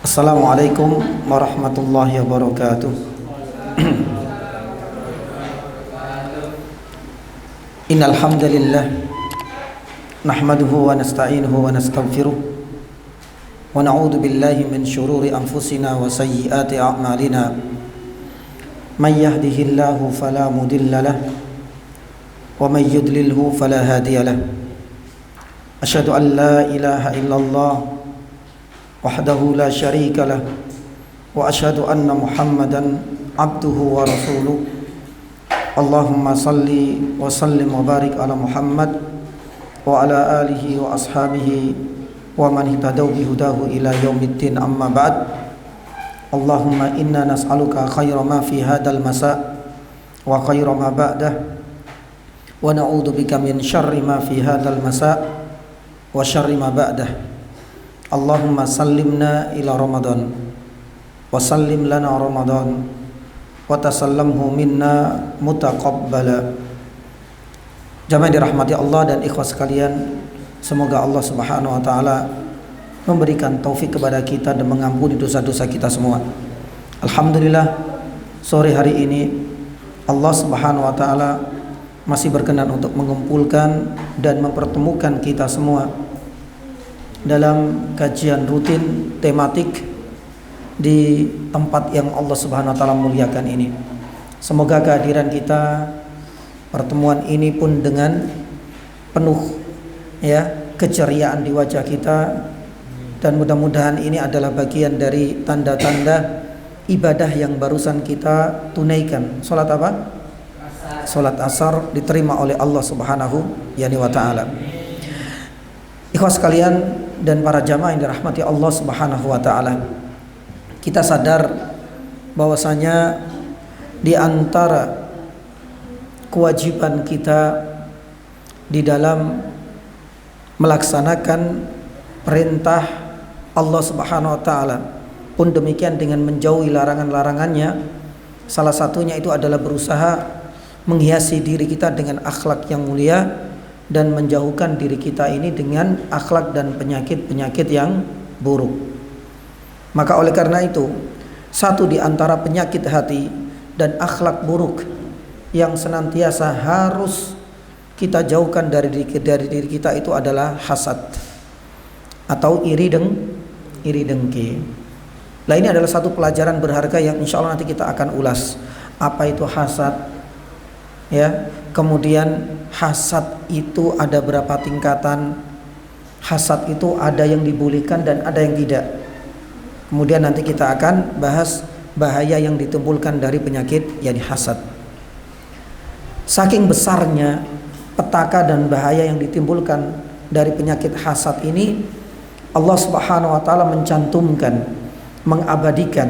Assalamualaikum warahmatullahi wabarakatuh. Innal hamdalillah nahmaduhu wa nasta'inuhu wa nastaghfiruh wa na'udzu billahi min shururi anfusina wa sayyiati a'malina. May yahdihillahu fala mudilla lahu wa may yudlilhu fala hadiya lahu. Asyhadu an la ilaha illallah wahdahu la syarika lah wa asyhadu anna Muhammadan abduhu wa rasuluh. Allahumma salli wa sallim wa barik ala Muhammad wa ala alihi wa ashabihi wa man ihtadaw bihudahu ila yaumiddin, amma ba'd. Allahumma inna nas'aluka khaira ma fi hadzal masa wa khaira ma ba'dah wa na'udzu bika min syarri ma fi hadzal masa wa syarri ma ba'dah. Allahumma sallimna ila Ramadan wa sallim lana Ramadan wa tasallamhu minna mutaqabbala. Jamaah dirahmati Allah dan ikhwas sekalian, semoga Allah Subhanahu wa taala memberikan taufik kepada kita dan mengampuni dosa-dosa kita semua. Alhamdulillah, sore hari ini Allah Subhanahu wa taala masih berkenan untuk mengumpulkan dan mempertemukan kita semua dalam kajian rutin tematik di tempat yang Allah Subhanahu wa taala muliakan ini. Semoga kehadiran kita, pertemuan ini pun dengan penuh keceriaan di wajah kita, dan mudah-mudahan ini adalah bagian dari tanda-tanda ibadah yang barusan kita tunaikan. Salat apa? Salat asar diterima oleh Allah Subhanahu wa taala. Ikhwas sekalian dan para jamaah yang dirahmati Allah Subhanahu wa taala, kita sadar bahwasanya di antara kewajiban kita di dalam melaksanakan perintah Allah Subhanahu wa taala pun demikian dengan menjauhi larangan-larangannya, salah satunya itu adalah berusaha menghiasi diri kita dengan akhlak yang mulia dan menjauhkan diri kita ini dengan akhlak dan penyakit-penyakit yang buruk. Maka oleh karena itu, satu di antara penyakit hati dan akhlak buruk yang senantiasa harus kita jauhkan dari diri kita itu adalah hasad atau iri dengki. Nah, ini adalah satu pelajaran berharga yang insya Allah nanti kita akan ulas. Apa itu hasad? Kemudian hasad itu ada berapa tingkatan? Hasad itu ada yang dibolehkan dan ada yang tidak. Kemudian nanti kita akan bahas bahaya yang ditimbulkan dari penyakit yakni hasad. Saking besarnya petaka dan bahaya yang ditimbulkan dari penyakit hasad ini, Allah Subhanahu wa taala mencantumkan, mengabadikan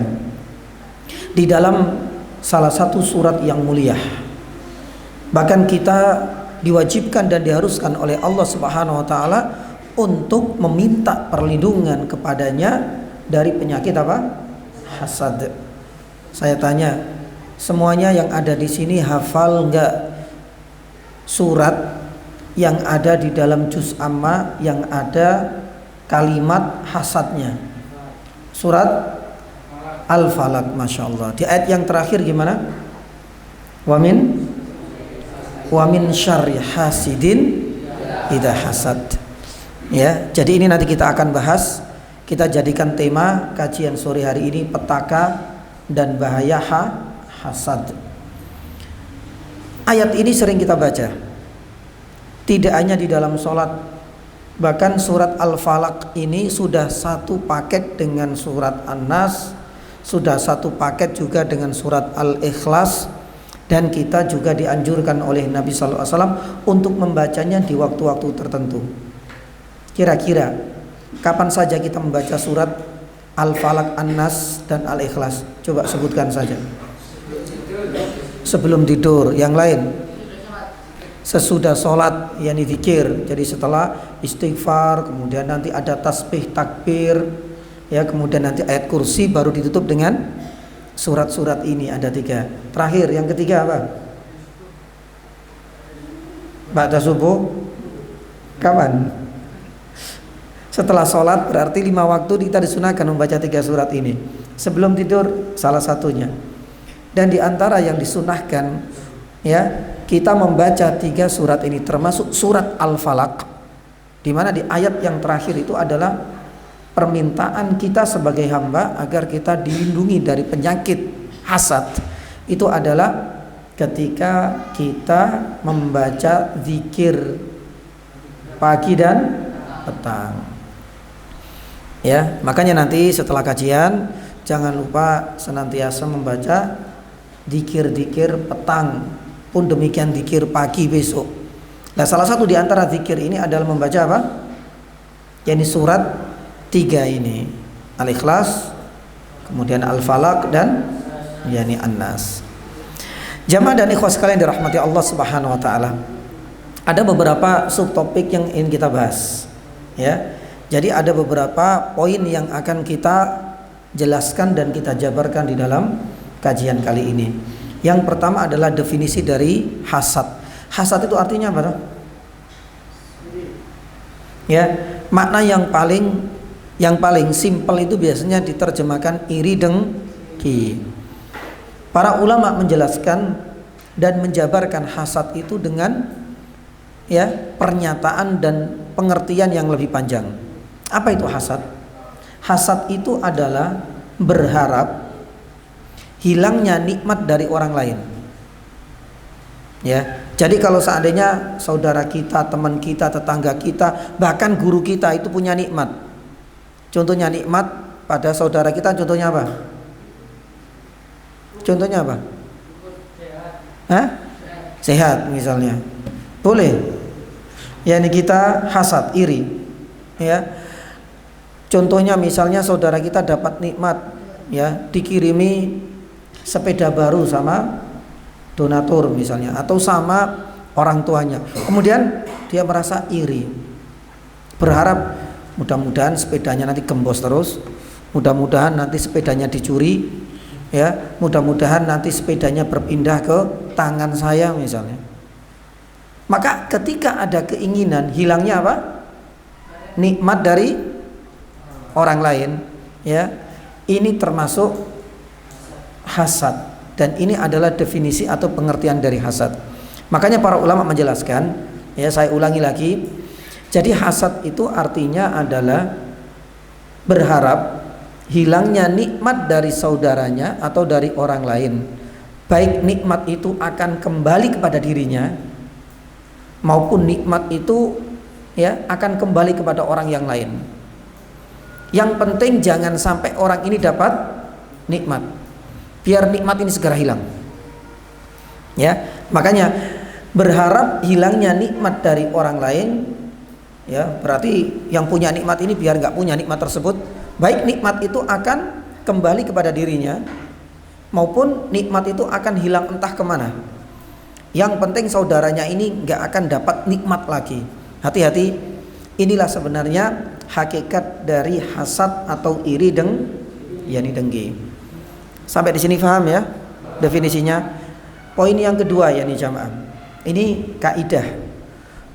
di dalam salah satu surat yang mulia. Bahkan kita diwajibkan dan diharuskan oleh Allah Subhanahu wa taala untuk meminta perlindungan kepadanya dari penyakit apa? Hasad. Saya tanya, semuanya yang ada di sini hafal enggak surat yang ada di dalam juz amma yang ada kalimat hasadnya? Surat Al-Falaq, Masya Allah. Di ayat yang terakhir gimana? Wa min syarri hasidin idza hasad. Jadi ini nanti kita akan bahas. Kita jadikan tema kajian sore hari ini petaka dan bahaya hasad. Ayat ini sering kita baca, tidak hanya di dalam sholat. Bahkan surat Al-Falaq ini sudah satu paket dengan surat An-Nas, sudah satu paket juga dengan surat Al-Ikhlas. Dan kita juga dianjurkan oleh Nabi SAW untuk membacanya di waktu-waktu tertentu. Kira-kira kapan saja kita membaca surat Al-Falaq, An-Nas, dan Al-Ikhlas? Coba sebutkan saja. Sebelum tidur. Yang lain? Sesudah sholat, yakni zikir. Jadi setelah istighfar, kemudian nanti ada tasbih, takbir, kemudian nanti ayat kursi, baru ditutup dengan surat-surat ini. Ada 3. Terakhir yang ketiga apa? Ba'da subuh. Kapan? Setelah sholat berarti 5 waktu kita disunahkan membaca 3 surat ini. Sebelum tidur salah satunya. Dan di antara yang disunahkan ya, kita membaca 3 surat ini termasuk surat Al-Falaq, di mana di ayat yang terakhir itu adalah permintaan kita sebagai hamba agar kita dilindungi dari penyakit hasad. Itu adalah ketika kita membaca zikir pagi dan petang. Ya, makanya nanti setelah kajian jangan lupa senantiasa membaca zikir-zikir petang, pun demikian zikir pagi besok. Nah, salah satu di antara zikir ini adalah membaca apa? Yani surat 3 ini, Al-Ikhlas, kemudian Al-Falaq dan yani An-Nas. Jamaah dan ikhwas sekalian dirahmati Allah Subhanahu wa taala. Ada beberapa subtopik yang ingin kita bahas. Ya. Jadi ada beberapa poin yang akan kita jelaskan dan kita jabarkan di dalam kajian kali ini. Yang pertama adalah definisi dari hasad. Hasad itu artinya apa? Ya, makna yang paling simpel itu biasanya diterjemahkan iri dengki. Para ulama menjelaskan dan menjabarkan hasad itu dengan ya pernyataan dan pengertian yang lebih panjang. Apa itu hasad? Hasad itu adalah berharap hilangnya nikmat dari orang lain. Ya, jadi kalau seandainya saudara kita, teman kita, tetangga kita, bahkan guru kita itu punya nikmat. Contohnya nikmat pada saudara kita, contohnya apa? Contohnya apa? Hah? Sehat misalnya. Boleh. Ya, ini kita hasad, iri. Ya. Contohnya misalnya saudara kita dapat nikmat, ya, dikirimi sepeda baru sama donatur misalnya, atau sama orang tuanya. Kemudian dia merasa iri, berharap mudah-mudahan sepedanya nanti gembos terus, mudah-mudahan nanti sepedanya dicuri, ya, mudah-mudahan nanti sepedanya berpindah ke tangan saya misalnya. Maka ketika ada keinginan hilangnya apa? Nikmat dari orang lain, ya, ini termasuk hasad, dan ini adalah definisi atau pengertian dari hasad. Makanya para ulama menjelaskan, ya, saya ulangi lagi. Jadi hasad itu artinya adalah berharap hilangnya nikmat dari saudaranya atau dari orang lain, baik nikmat itu akan kembali kepada dirinya maupun nikmat itu ya akan kembali kepada orang yang lain. Yang penting jangan sampai orang ini dapat nikmat, biar nikmat ini segera hilang. Ya, makanya berharap hilangnya nikmat dari orang lain, ya berarti yang punya nikmat ini biar nggak punya nikmat tersebut, baik nikmat itu akan kembali kepada dirinya maupun nikmat itu akan hilang entah kemana. Yang penting saudaranya ini nggak akan dapat nikmat lagi. Hati-hati, inilah sebenarnya hakikat dari hasad atau iri yani dengki. Sampai di sini paham ya definisinya? Poin yang kedua yakni jamaah. Ini kaidah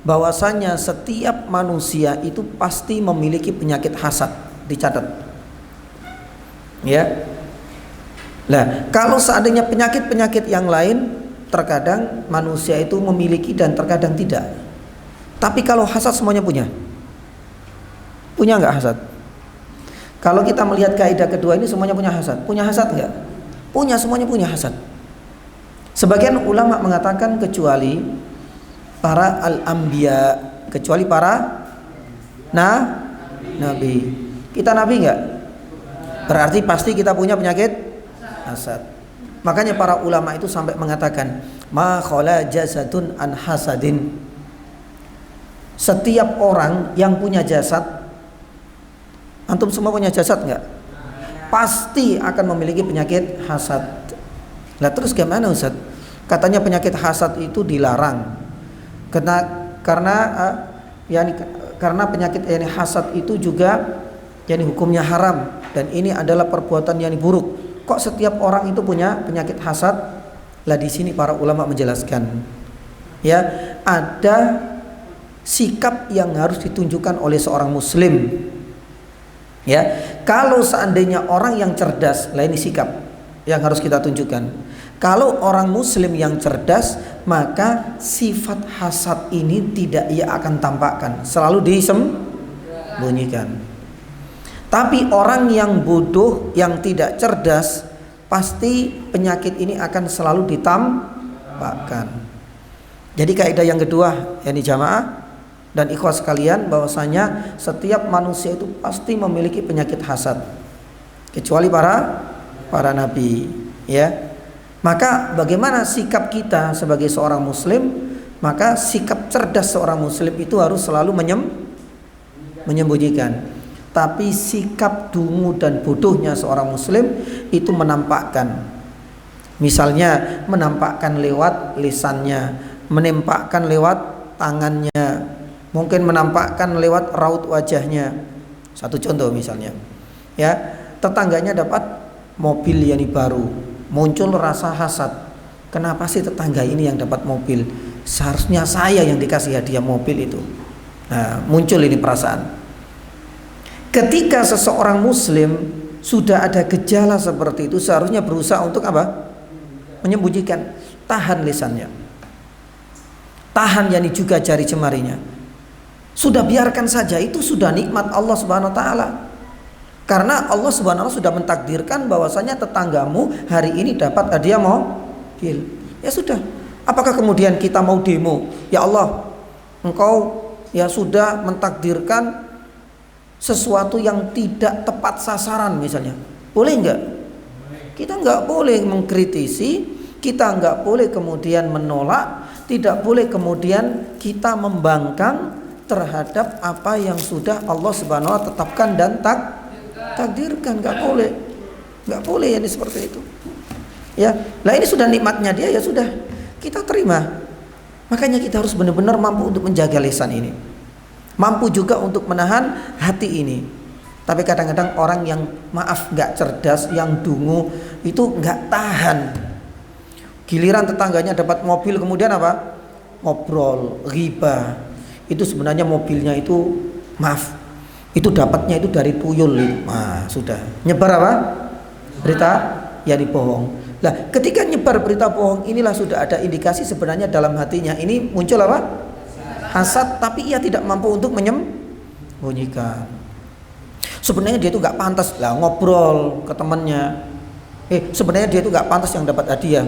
bahwasanya setiap manusia itu pasti memiliki penyakit hasad, dicatat. Ya. Nah, kalau seandainya penyakit-penyakit yang lain terkadang manusia itu memiliki dan terkadang tidak. Tapi kalau hasad semuanya punya. Punya nggak hasad? Kalau kita melihat kaidah kedua ini semuanya punya hasad. Punya hasad nggak? Punya, semuanya punya hasad. Sebagian ulama mengatakan kecuali para al-anbiya, kecuali para nabi. Kita nabi nggak? Berarti pasti kita punya penyakit hasad. Makanya para ulama itu sampai mengatakan ma khala jasadun an hasadin. Setiap orang yang punya jasad, antum semua punya jasad nggak? Pasti akan memiliki penyakit hasad. Lah terus gimana Ustaz? Katanya penyakit hasad itu dilarang. Karena penyakit yani hasad itu juga yani hukumnya haram dan ini adalah perbuatan yang buruk. Kok setiap orang itu punya penyakit hasad? Lah di sini para ulama menjelaskan, ya ada sikap yang harus ditunjukkan oleh seorang muslim Ya, kalau seandainya orang yang cerdas, lah ini sikap yang harus kita tunjukkan. Kalau orang muslim yang cerdas, maka sifat hasad ini tidak ia akan tampakkan, selalu disembunyikan. Tapi orang yang bodoh, yang tidak cerdas, pasti penyakit ini akan selalu ditampakkan. Jadi kaidah yang kedua, yakni jamaah dan ikhwas sekalian, bahwasanya setiap manusia itu pasti memiliki penyakit hasad, kecuali para nabi, ya. Maka bagaimana sikap kita sebagai seorang muslim? Maka sikap cerdas seorang muslim itu harus selalu menyembunyikan. Tapi sikap dungu dan bodohnya seorang muslim itu menampakkan. Misalnya menampakkan lewat lisannya, menampakkan lewat tangannya, mungkin menampakkan lewat raut wajahnya. Satu contoh misalnya, ya, tetangganya dapat mobil yang baru, muncul rasa hasad. Kenapa sih tetangga ini yang dapat mobil? Seharusnya saya yang dikasih hadiah mobil itu. Nah, muncul ini perasaan. Ketika seseorang muslim sudah ada gejala seperti itu, seharusnya berusaha untuk apa? Menyembunyikan. Tahan lisannya, tahan yakni juga jari jemarinya. Sudah biarkan saja, itu sudah nikmat Allah Subhanahu wa taala. Karena Allah Subhanahu wa taala sudah mentakdirkan bahwasanya tetanggamu hari ini dapat hadiah mobil. Ya sudah. Apakah kemudian kita mau demo? Ya Allah, Engkau ya sudah mentakdirkan sesuatu yang tidak tepat sasaran misalnya. Boleh enggak? Kita enggak boleh mengkritisi, kita enggak boleh kemudian menolak, tidak boleh kemudian kita membangkang terhadap apa yang sudah Allah Subhanahu wa taala tetapkan dan takdirkan. Enggak boleh ini seperti itu. Ya, lah ini sudah nikmatnya dia, ya sudah kita terima. Makanya kita harus benar-benar mampu untuk menjaga lisan ini, mampu juga untuk menahan hati ini. Tapi kadang-kadang orang yang nggak cerdas, yang dungu itu nggak tahan. Giliran tetangganya dapat mobil, kemudian apa? Ngobrol, ghibah. Itu sebenarnya mobilnya itu, itu dapatnya itu dari tuyul. Nah, sudah nyebar apa? Berita yang bohong. Nah, ketika nyebar berita bohong, inilah sudah ada indikasi sebenarnya dalam hatinya ini muncul apa? Hasad, tapi ia tidak mampu untuk menyembunyikan. Sebenarnya dia itu nggak pantas lah ngobrol ke temannya. Sebenarnya dia itu nggak pantas yang dapat hadiah.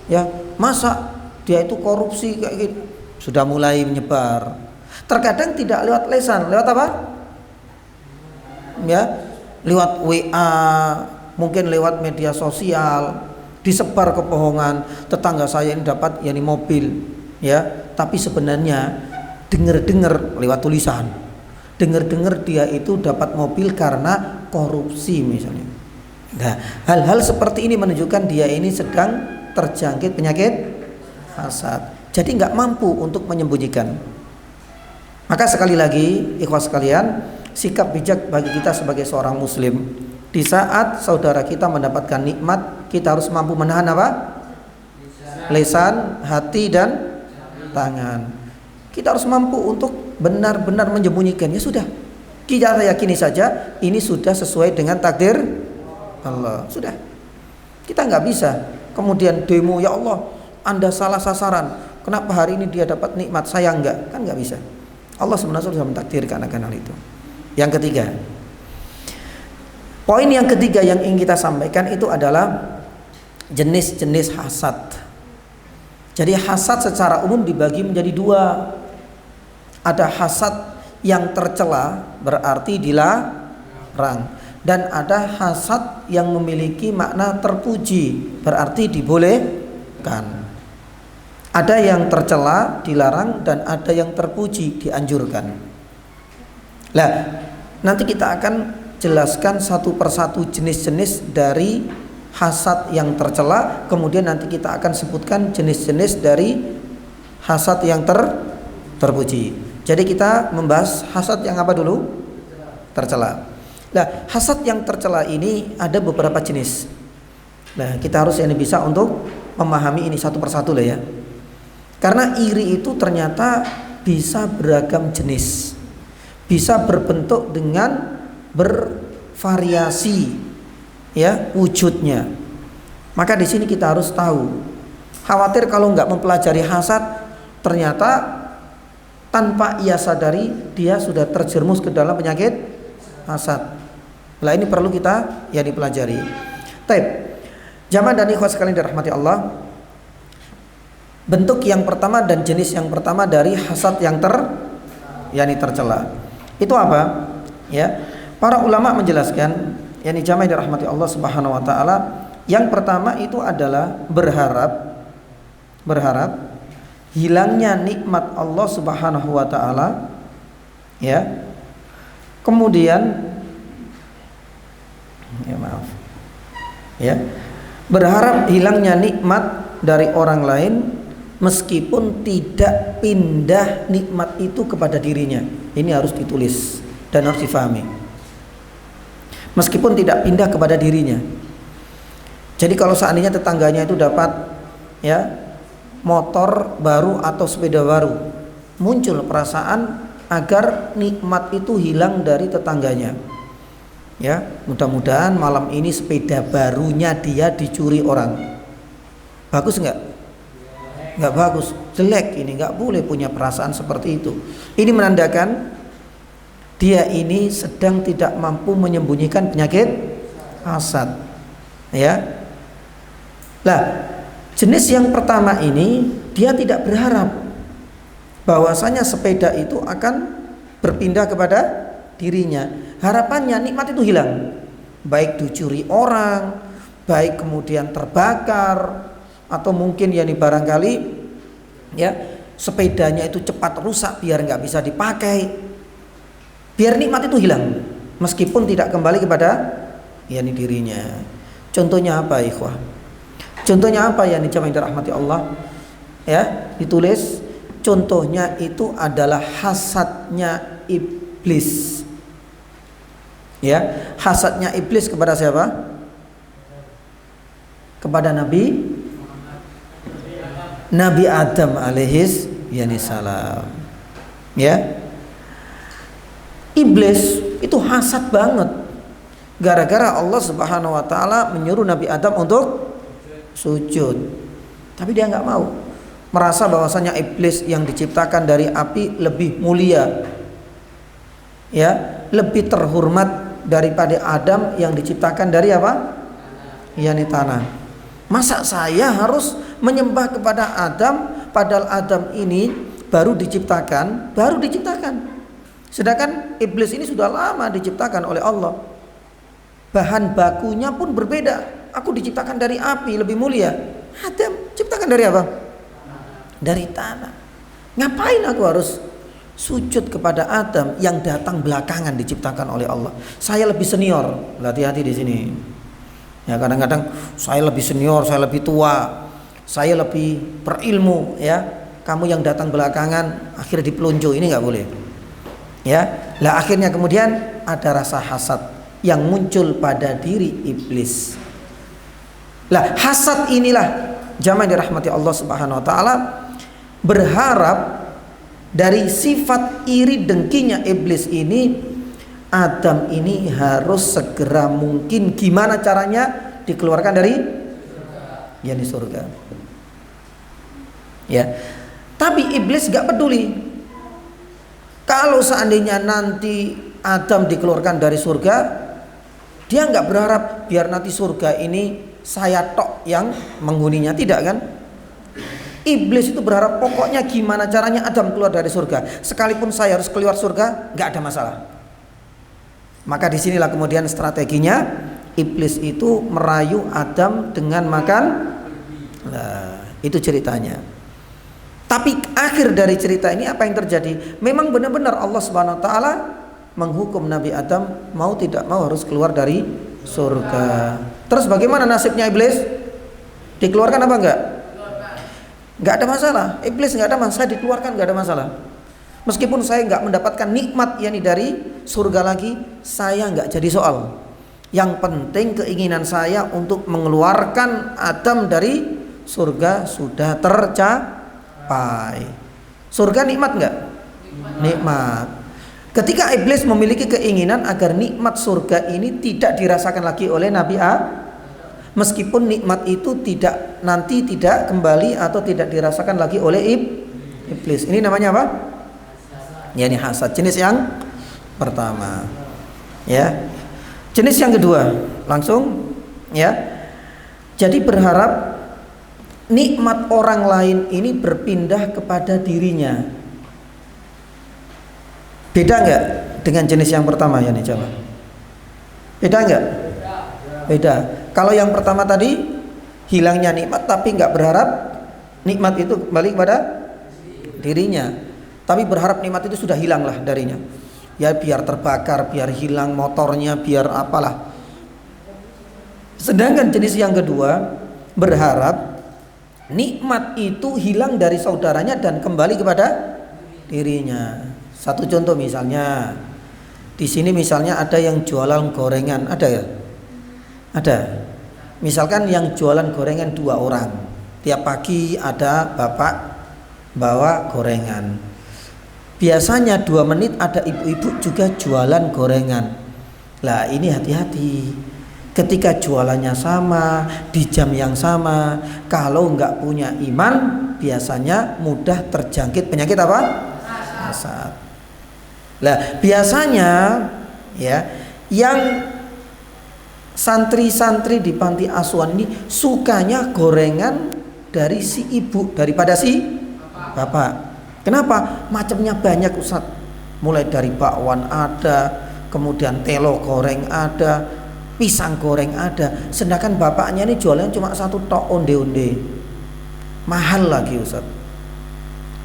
Ya, masa dia itu korupsi kayak gitu. Sudah mulai menyebar. Terkadang tidak lewat lisan, lewat apa? Ya, lewat WA, mungkin lewat media sosial, disebar kebohongan. Tetangga saya ini dapat yakni mobil, ya. Tapi sebenarnya dengar lewat tulisan, dengar dia itu dapat mobil karena korupsi misalnya. Nah, hal-hal seperti ini menunjukkan dia ini sedang terjangkit penyakit hasad. Jadi nggak mampu untuk menyembunyikan. Maka sekali lagi, ikhwas sekalian, sikap bijak bagi kita sebagai seorang muslim, di saat saudara kita mendapatkan nikmat, kita harus mampu menahan apa? Lisan, hati, dan tangan. Kita harus mampu untuk benar-benar menyembunyikan. Ya sudah, kita yakini saja ini sudah sesuai dengan takdir Allah. Sudah, kita nggak bisa kemudian demo, ya Allah Anda salah sasaran, kenapa hari ini dia dapat nikmat saya enggak? Kan nggak bisa. Allah sebenarnya sudah mentakdirkan akan hal itu. Yang ketiga, poin yang ketiga yang ingin kita sampaikan itu adalah jenis-jenis hasad. Jadi hasad secara umum dibagi menjadi dua. Ada hasad yang tercela, berarti dilarang, dan ada hasad yang memiliki makna terpuji, berarti dibolehkan. Ada yang tercela, dilarang, dan ada yang terpuji, dianjurkan. Nah, nanti kita akan jelaskan satu persatu jenis-jenis dari hasad yang tercela, kemudian nanti kita akan sebutkan jenis-jenis dari hasad yang terpuji. Jadi kita membahas hasad yang apa dulu? Tercela. Nah, hasad yang tercela ini ada beberapa jenis. Nah, kita harus ini bisa untuk memahami ini satu persatu lah ya. Karena iri itu ternyata bisa beragam jenis, bisa berbentuk dengan bervariasi ya wujudnya. Maka di sini kita harus tahu. Khawatir kalau nggak mempelajari hasad, ternyata tanpa ia sadari dia sudah terjerumus ke dalam penyakit hasad. Nah ini perlu kita ya dipelajari. Taib. Jamaah dan ikhwas sekalian dirahmati Allah. Bentuk yang pertama dan jenis yang pertama dari hasad yang tercela. Itu apa? Ya. Para ulama menjelaskan, yakni jamaah dirahmati Allah Subhanahu wa taala, yang pertama itu adalah berharap hilangnya nikmat Allah Subhanahu wa taala, ya. Kemudian berharap hilangnya nikmat dari orang lain meskipun tidak pindah nikmat itu kepada dirinya. Ini harus ditulis dan harus difahami. Meskipun tidak pindah kepada dirinya. Jadi kalau seandainya tetangganya itu dapat ya motor baru atau sepeda baru, muncul perasaan agar nikmat itu hilang dari tetangganya. Ya, mudah-mudahan malam ini sepeda barunya dia dicuri orang. Bagus nggak? Nggak bagus, jelek ini, nggak boleh punya perasaan seperti itu. Ini menandakan dia ini sedang tidak mampu menyembunyikan penyakit hasad. Ya. Lah, jenis yang pertama ini dia tidak berharap bahwasanya sepeda itu akan berpindah kepada dirinya. Harapannya nikmat itu hilang, baik dicuri orang, baik kemudian terbakar, atau mungkin ya barangkali ya sepedanya itu cepat rusak biar nggak bisa dipakai, biar nikmat itu hilang meskipun tidak kembali kepada yakni dirinya. Contohnya apa ikhwah? Contohnya apa ya jamaah yang dirahmati Allah? Ya, ditulis. Contohnya itu adalah hasadnya iblis. Ya, hasadnya iblis kepada siapa? Kepada Nabi Adam alaihis salam. Ya. Iblis itu hasad banget. Gara-gara Allah Subhanahu wa taala menyuruh Nabi Adam untuk sujud. Tapi dia nggak mau. Merasa bahwasanya iblis yang diciptakan dari api lebih mulia. Ya, lebih terhormat daripada Adam yang diciptakan dari apa? Yani tanah. Masa saya harus menyembah kepada Adam padahal Adam ini baru diciptakan. Sedangkan iblis ini sudah lama diciptakan oleh Allah. Bahan bakunya pun berbeda. Aku diciptakan dari api lebih mulia. Adam diciptakan dari apa? Dari tanah. Ngapain aku harus sujud kepada Adam yang datang belakangan diciptakan oleh Allah? Saya lebih senior. Hati-hati di sini. Ya, kadang-kadang saya lebih senior, saya lebih tua, saya lebih berilmu, ya. Kamu yang datang belakangan akhirnya dipelunjuk, ini nggak boleh. Ya, lah akhirnya kemudian ada rasa hasad yang muncul pada diri iblis. Lah hasad inilah jamaah dirahmati Allah Subhanahu wa taala, berharap dari sifat iri dengkinya iblis ini, Adam ini harus segera mungkin gimana caranya dikeluarkan dari surga. Ya. Tapi iblis gak peduli. Kalau seandainya nanti Adam dikeluarkan dari surga, dia gak berharap biar nanti surga ini saya tok yang menghuninya, tidak kan? Iblis itu berharap pokoknya gimana caranya Adam keluar dari surga. Sekalipun saya harus keluar surga, gak ada masalah. Maka disinilah kemudian strateginya iblis itu merayu Adam dengan makan. Nah, itu ceritanya. Tapi akhir dari cerita ini apa yang terjadi? Memang benar-benar Allah Subhanahu wa taala menghukum Nabi Adam mau tidak mau harus keluar dari surga. Terus bagaimana nasibnya iblis? Dikeluarkan apa enggak? Enggak ada masalah. Iblis enggak ada masalah, saya dikeluarkan enggak ada masalah. Meskipun saya enggak mendapatkan nikmat yakni dari surga lagi, saya enggak jadi soal. Yang penting keinginan saya untuk mengeluarkan Adam dari surga sudah tercapai. Surga nikmat enggak? Nikmat. Ketika iblis memiliki keinginan agar nikmat surga ini tidak dirasakan lagi oleh Nabi meskipun nikmat itu tidak kembali atau tidak dirasakan lagi oleh iblis. Ini namanya apa? Ya, ini hasad, jenis yang pertama. Ya. Jenis yang kedua, langsung ya. Jadi berharap nikmat orang lain ini berpindah kepada dirinya. Beda enggak dengan jenis yang pertama ya nih, coba. Beda enggak? Beda. Kalau yang pertama tadi hilangnya nikmat tapi enggak berharap nikmat itu kembali kepada dirinya. Tapi berharap nikmat itu sudah hilang lah darinya. Ya biar terbakar, biar hilang motornya, biar apalah. Sedangkan jenis yang kedua berharap nikmat itu hilang dari saudaranya dan kembali kepada dirinya. Satu contoh misalnya, di sini misalnya ada yang jualan gorengan, ada ya? Ada. Misalkan yang jualan gorengan 2 orang. Tiap pagi ada bapak bawa gorengan. Biasanya 2 menit ada ibu-ibu juga jualan gorengan. Lah ini hati-hati. Ketika jualannya sama, di jam yang sama, kalau nggak punya iman, biasanya mudah terjangkit penyakit apa? Hasad. Lah biasanya ya, yang santri-santri di panti asuhan ini sukanya gorengan dari si ibu daripada si bapak. Kenapa? Macamnya banyak Ustaz. Mulai dari bakwan ada, kemudian telo goreng ada, pisang goreng ada. Sedangkan bapaknya ini jualan cuma 1 tok onde-onde. Mahal lagi Ustaz.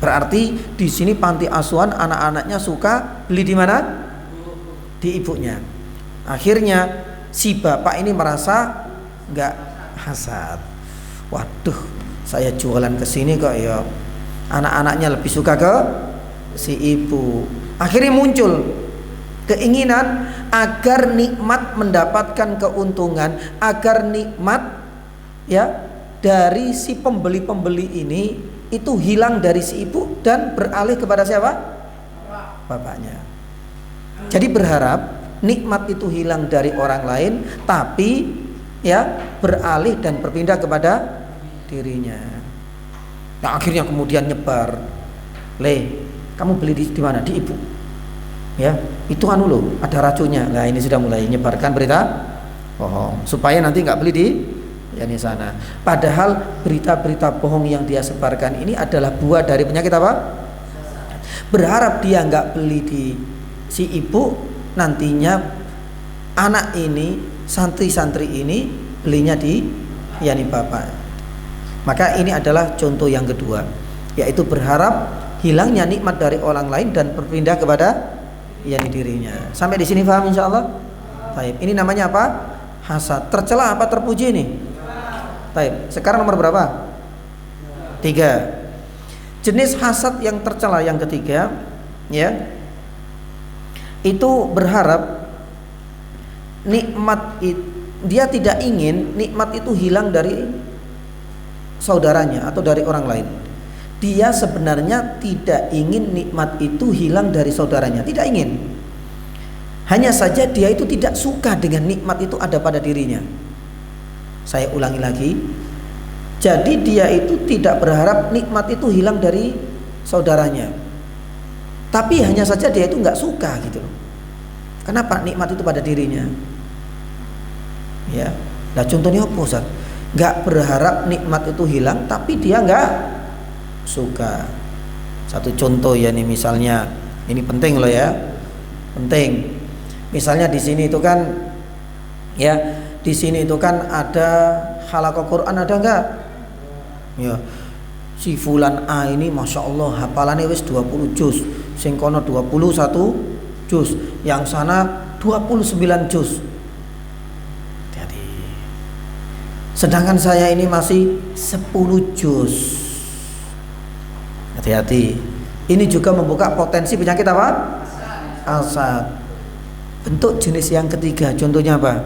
Berarti di sini panti asuhan anak-anaknya suka beli di mana? Di ibunya. Akhirnya si bapak ini merasa nggak hasad. Waduh, saya jualan ke sini kok ya anak-anaknya lebih suka ke si ibu. Akhirnya muncul keinginan agar nikmat mendapatkan keuntungan, agar nikmat ya dari si pembeli-pembeli ini itu hilang dari si ibu dan beralih kepada siapa? Bapaknya. Jadi berharap nikmat itu hilang dari orang lain tapi ya beralih dan berpindah kepada dirinya. Nah, akhirnya kemudian nyebar. Kamu beli di mana? Di ibu. Ya, itu anu loh, ada racunnya. Nah, ini sudah mulai nyebarkan berita bohong supaya nanti nggak beli di sana. Padahal berita-berita bohong yang dia sebarkan ini adalah buah dari penyakit apa? Berharap dia nggak beli di si ibu, nantinya anak ini, santri-santri ini belinya di bapak. Maka ini adalah contoh yang kedua, yaitu berharap hilangnya nikmat dari orang lain dan berpindah kepada dirinya. Sampai di sini paham insyaallah? Baik, ini namanya apa? Hasad. Tercela apa terpuji nih? Baik, sekarang nomor berapa? 3. Jenis hasad yang tercela yang ketiga, ya, itu berharap nikmat dia tidak ingin nikmat itu hilang dari saudaranya atau dari orang lain. Dia sebenarnya tidak ingin nikmat itu hilang dari saudaranya, tidak ingin. Hanya saja dia itu tidak suka dengan nikmat itu ada pada dirinya. Saya ulangi lagi. Jadi dia itu tidak berharap nikmat itu hilang dari saudaranya. Tapi hanya saja dia itu nggak suka gitu loh. Kenapa? Nikmat itu pada dirinya. Ya. Nah, contohnya apa Ustaz? Nggak berharap nikmat itu hilang tapi dia nggak suka. Satu contoh ya nih, misalnya ini penting loh ya, penting. Misalnya di sini itu kan ya, di sini itu kan ada halaqah Quran, ada nggak? Ya, si fulan A ini masya Allah hafalannya wis 20 juz, sing kono 21 juz, yang sana 29 juz. Sedangkan saya ini masih 10 juz. Hati-hati. Ini juga membuka potensi penyakit apa? Hasad. Bentuk jenis yang ketiga, contohnya apa?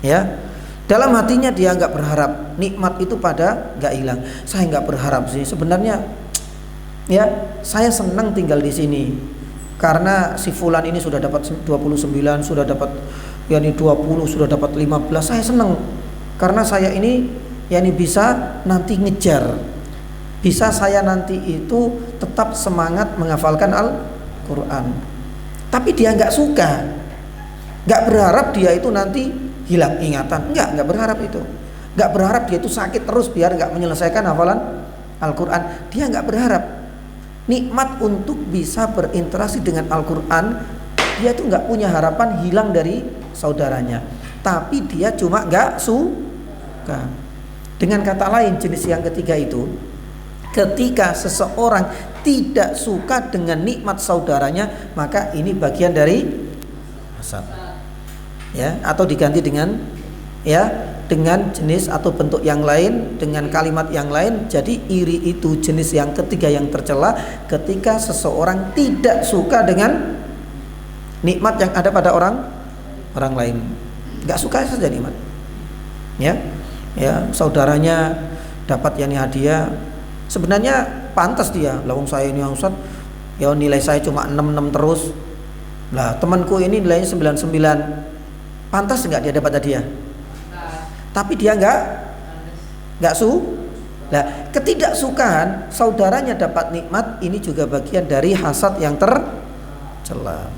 Ya, dalam hatinya dia nggak berharap nikmat itu pada nggak hilang. Saya nggak berharap sih sebenarnya. Ya, saya senang tinggal di sini. karena si fulan ini sudah dapat 29, sudah dapat 20, sudah dapat 15, saya senang karena saya ini bisa nanti ngejar, bisa saya nanti itu tetap semangat menghafalkan Al-Quran. Tapi dia nggak suka, nggak berharap dia itu nanti hilang ingatan, nggak berharap itu, nggak berharap dia itu sakit terus biar nggak menyelesaikan hafalan Al-Quran. Dia nggak berharap nikmat untuk bisa berinteraksi dengan Al-Quran. Dia tuh nggak punya harapan hilang dari saudaranya, tapi dia cuma nggak suka. Dengan kata lain, jenis yang ketiga itu, ketika seseorang tidak suka dengan nikmat saudaranya, maka ini bagian dari hasad, ya, atau diganti dengan dengan jenis atau bentuk yang lain, dengan kalimat yang lain. Jadi iri itu jenis yang ketiga yang tercela, ketika seseorang tidak suka dengan nikmat yang ada pada orang lain, nggak suka saja nikmat, ya, saudaranya dapat hadiah, sebenarnya pantas dia, lawang saya ini Ustaz, ya nilai saya cuma 66 terus, lah temanku ini nilainya 99, pantas nggak dia dapat hadiah? Tapi dia nggak Nah, ketidaksukaan saudaranya dapat nikmat ini juga bagian dari hasad yang tercela.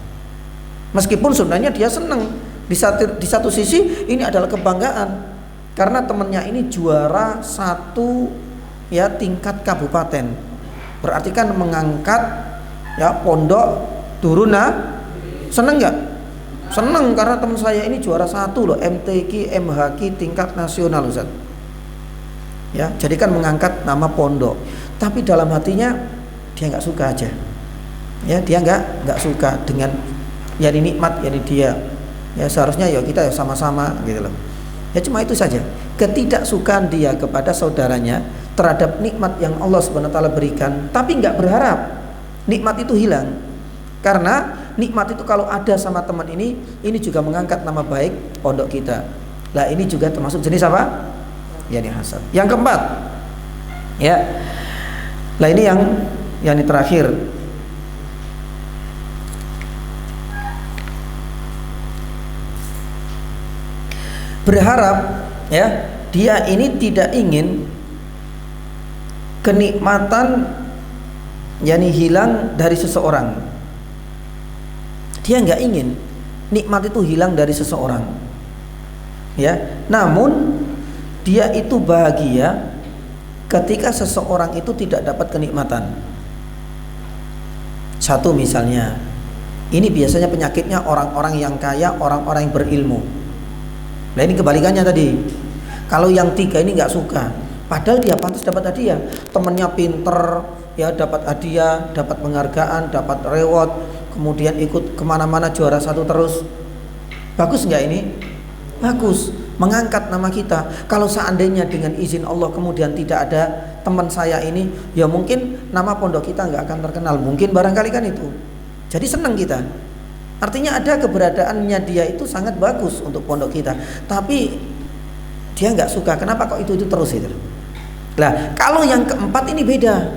Meskipun sebenarnya dia senang, di satu sisi ini adalah kebanggaan karena temannya ini juara 1 tingkat kabupaten. Berarti kan mengangkat pondok turuna. Senang nggak? Senang karena teman saya ini juara 1 loh, MTQ, MHQ tingkat nasional, Ustaz. Ya, jadi kan mengangkat nama pondok. Tapi dalam hatinya dia nggak suka aja. Ya, dia nggak suka dengan nikmat dia. Ya seharusnya kita sama-sama gitu loh. Ya cuma itu saja. Ketidaksukaan dia kepada saudaranya terhadap nikmat yang Allah SWT berikan, tapi nggak berharap nikmat itu hilang. Karena nikmat itu kalau ada sama teman ini juga mengangkat nama baik pondok kita. Lah ini juga termasuk jenis apa? Ini hasad. Yang keempat, ya. Lah ini yang terakhir. Berharap dia ini tidak ingin kenikmatan hilang dari seseorang. Dia nggak ingin nikmat itu hilang dari seseorang, namun dia itu bahagia ketika seseorang itu tidak dapat kenikmatan. Satu misalnya, ini biasanya penyakitnya orang-orang yang kaya, orang-orang yang berilmu. Nah ini kebalikannya tadi. Kalau yang 3 ini nggak suka, padahal dia pantas dapat hadiah. Temennya pinter, dapat hadiah, dapat penghargaan, dapat reward, kemudian ikut kemana-mana juara 1 terus. Bagus nggak ini? Bagus, mengangkat nama kita. Kalau seandainya dengan izin Allah kemudian tidak ada teman saya ini, ya mungkin nama pondok kita nggak akan terkenal. Mungkin barangkali kan itu. Jadi senang kita. Artinya ada keberadaannya dia itu sangat bagus untuk pondok kita, tapi dia nggak suka. Kenapa kok itu terus itu? Nah, kalau yang keempat ini beda.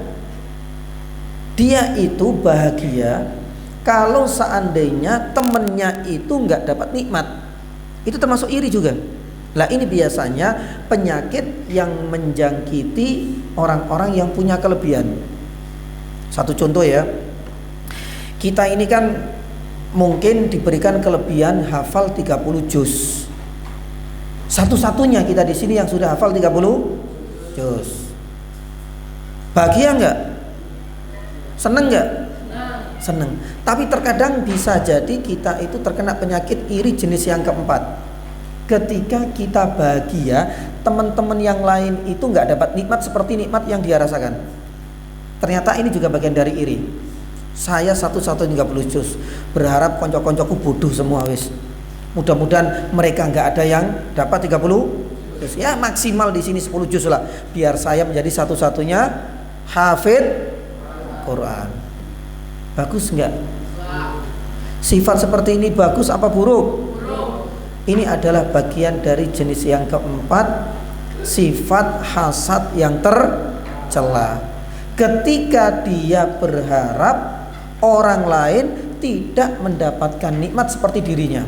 Dia itu bahagia kalau seandainya temennya itu nggak dapat nikmat. Itu termasuk iri juga. Nah, ini biasanya penyakit yang menjangkiti orang-orang yang punya kelebihan. Satu contoh ya, kita ini kan mungkin diberikan kelebihan hafal 30 juz. Satu-satunya kita di sini yang sudah hafal 30 juz. Bahagia enggak? Seneng enggak? Seneng. Tapi terkadang bisa jadi kita itu terkena penyakit iri jenis yang keempat. Ketika kita bahagia, teman-teman yang lain itu enggak dapat nikmat seperti nikmat yang dia rasakan. Ternyata ini juga bagian dari iri. Saya satu-satunya 30 juz, berharap konco-koncoku bodoh semua wis. Mudah-mudahan mereka nggak ada yang dapat 30 juz. Ya maksimal di sini 10 juz lah, biar saya menjadi satu-satunya hafid Quran. Bagus nggak? Sifat seperti ini bagus apa buruk? Ini adalah bagian dari jenis yang keempat, sifat hasad yang tercela. Ketika dia berharap orang lain tidak mendapatkan nikmat seperti dirinya.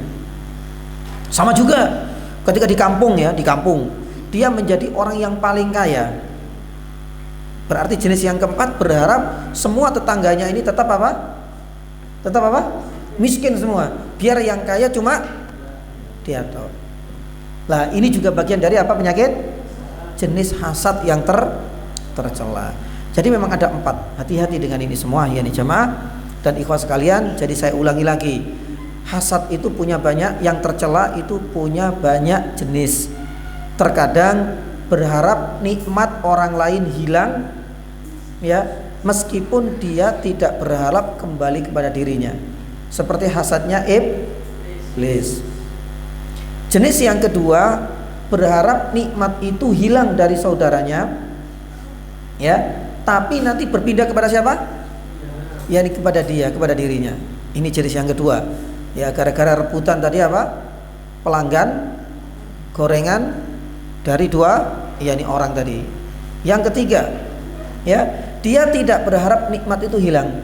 Sama juga ketika di kampung ya, di kampung dia menjadi orang yang paling kaya. Berarti jenis yang keempat berharap semua tetangganya ini tetap apa? Tetap apa? Miskin semua. Biar yang kaya cuma dia tahu. Lah ini juga bagian dari apa penyakit? Jenis hasad yang tercela. Jadi memang ada 4. Hati-hati dengan ini semua ya nih jemaah dan ikhwah sekalian. Jadi saya ulangi lagi. Hasad itu punya banyak, yang tercela itu punya banyak jenis. Terkadang berharap nikmat orang lain hilang ya, meskipun dia tidak berharap kembali kepada dirinya. Seperti hasadnya iblis. Jenis yang kedua, berharap nikmat itu hilang dari saudaranya ya, tapi nanti berpindah kepada siapa? Ya, kepada dia, kepada dirinya. Ini jenis yang kedua. Ya, gara-gara rebutan tadi apa? Pelanggan gorengan dari dua yakni orang tadi. Yang ketiga, ya, dia tidak berharap nikmat itu hilang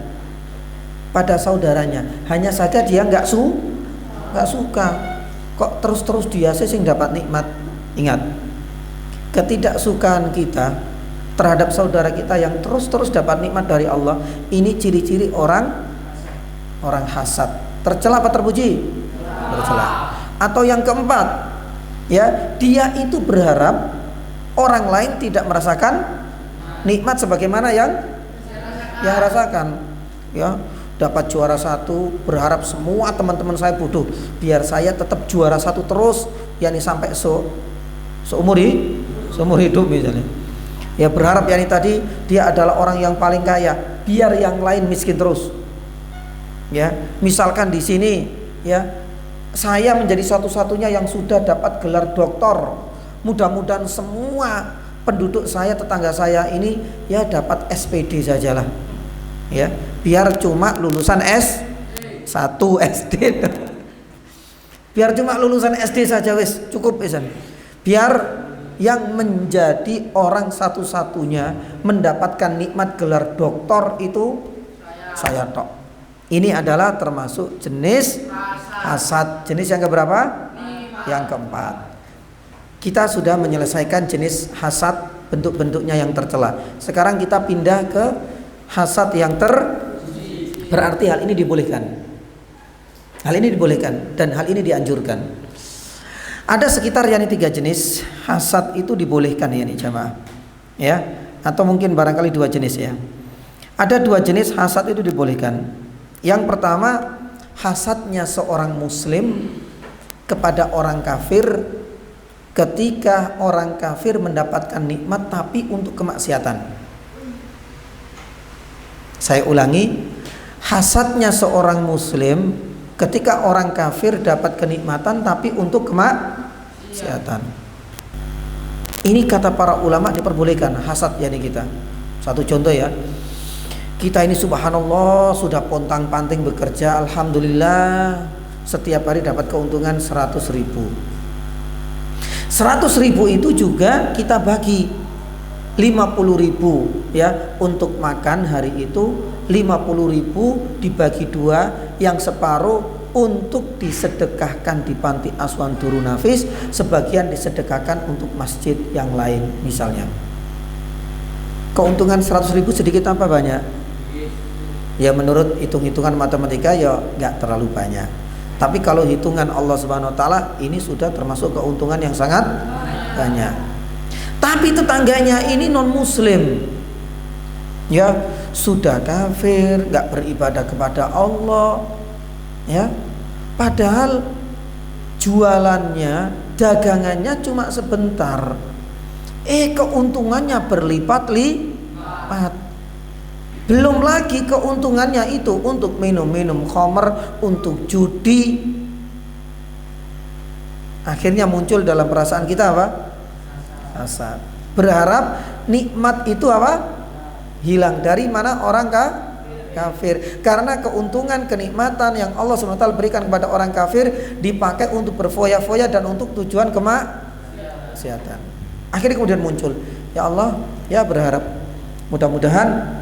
pada saudaranya. Hanya saja dia nggak suka. Kok terus-terus dia sing dapat nikmat. Ingat, ketidaksukaan kita terhadap saudara kita yang terus-terus dapat nikmat dari Allah, ini ciri-ciri orang hasad. Tercela apa terpuji? Tercela. Atau yang keempat, ya, dia itu berharap orang lain tidak merasakan nikmat sebagaimana yang rasakan. Ya, dapat juara 1, berharap semua teman-teman saya bodoh, biar saya tetap juara 1 terus, yakni sampai seumur hidup misalnya. Ya, berharap yakni tadi dia adalah orang yang paling kaya, biar yang lain miskin terus. Ya, misalkan di sini ya, saya menjadi satu-satunya yang sudah dapat gelar doktor. Mudah-mudahan semua penduduk saya, tetangga saya ini ya dapat SPD sajalah. Ya, biar cuma lulusan S1 SD. Biar cuma lulusan SD saja wis cukup pisan. Biar yang menjadi orang satu-satunya mendapatkan nikmat gelar doktor itu saya tok. Ini adalah termasuk jenis hasad. Jenis yang keberapa? Yang keempat. Kita sudah menyelesaikan jenis hasad, bentuk-bentuknya yang tercela. Sekarang kita pindah ke hasad yang berarti hal ini dibolehkan. Hal ini dibolehkan dan hal ini dianjurkan. Ada sekitar 3 jenis hasad itu dibolehkan ya nih jamaah. Ya, atau mungkin barangkali 2 jenis ya. Ada 2 jenis hasad itu dibolehkan. Yang pertama, hasadnya seorang muslim kepada orang kafir ketika orang kafir mendapatkan nikmat tapi untuk kemaksiatan. Saya ulangi, hasadnya seorang muslim ketika orang kafir dapat kenikmatan tapi untuk kemaksiatan. Ini kata para ulama diperbolehkan hasad yani kita. Satu contoh ya. Kita ini subhanallah sudah pontang-panting bekerja, alhamdulillah setiap hari dapat keuntungan 100.000. 100.000 itu juga kita bagi 50.000 ya untuk makan hari itu, 50.000 dibagi 2, yang separuh untuk disedekahkan di panti asuhan Durun Nafis, sebagian disedekahkan untuk masjid yang lain misalnya. Keuntungan 100.000 sedikit apa banyak? Ya menurut hitung-hitungan matematika ya nggak terlalu banyak. Tapi kalau hitungan Allah Subhanahu Wa Taala ini sudah termasuk keuntungan yang sangat banyak. Tapi tetangganya ini non muslim, ya sudah kafir, nggak beribadah kepada Allah, ya. Padahal jualannya, dagangannya cuma sebentar, keuntungannya berlipat-lipat. Belum lagi keuntungannya itu untuk minum-minum khamr, untuk judi. Akhirnya muncul dalam perasaan kita apa? Hasad. Berharap nikmat itu apa? Hilang. Dari mana? Orang kafir. Karena keuntungan, kenikmatan yang Allah SWT berikan kepada orang kafir dipakai untuk berfoya-foya dan untuk tujuan kemaksiatan. Akhirnya kemudian muncul, ya Allah, ya berharap mudah-mudahan,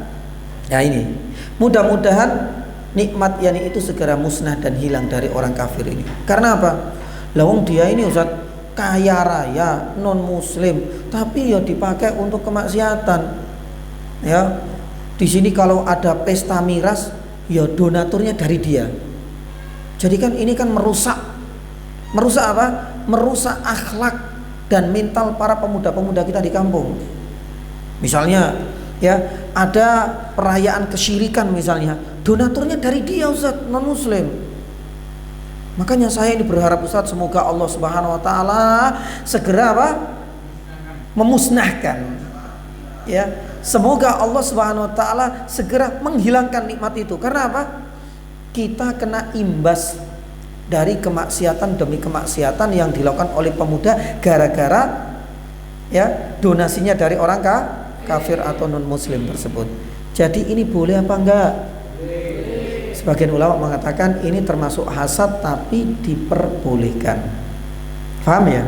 ya ini, mudah-mudahan nikmat yani itu segera musnah dan hilang dari orang kafir ini. Karena apa? Lawang dia ini Ustaz kaya raya, non muslim, tapi ya dipakai untuk kemaksiatan. Ya. Di sini kalau ada pesta miras, ya donaturnya dari dia. Jadi kan ini kan merusak apa? Merusak akhlak dan mental para pemuda-pemuda kita di kampung. Misalnya ya ada perayaan kesyirikan misalnya, donaturnya dari dia Ustaz, non muslim. Makanya saya ini berharap Ustaz semoga Allah Subhanahu wa taala segera apa? Memusnahkan. Ya, semoga Allah Subhanahu wa taala segera menghilangkan nikmat itu. Karena apa? Kita kena imbas dari kemaksiatan demi kemaksiatan yang dilakukan oleh pemuda gara-gara ya donasinya dari orang kafir atau non muslim tersebut. Jadi ini boleh apa enggak? Sebagian ulama mengatakan ini termasuk hasad tapi diperbolehkan. Paham ya?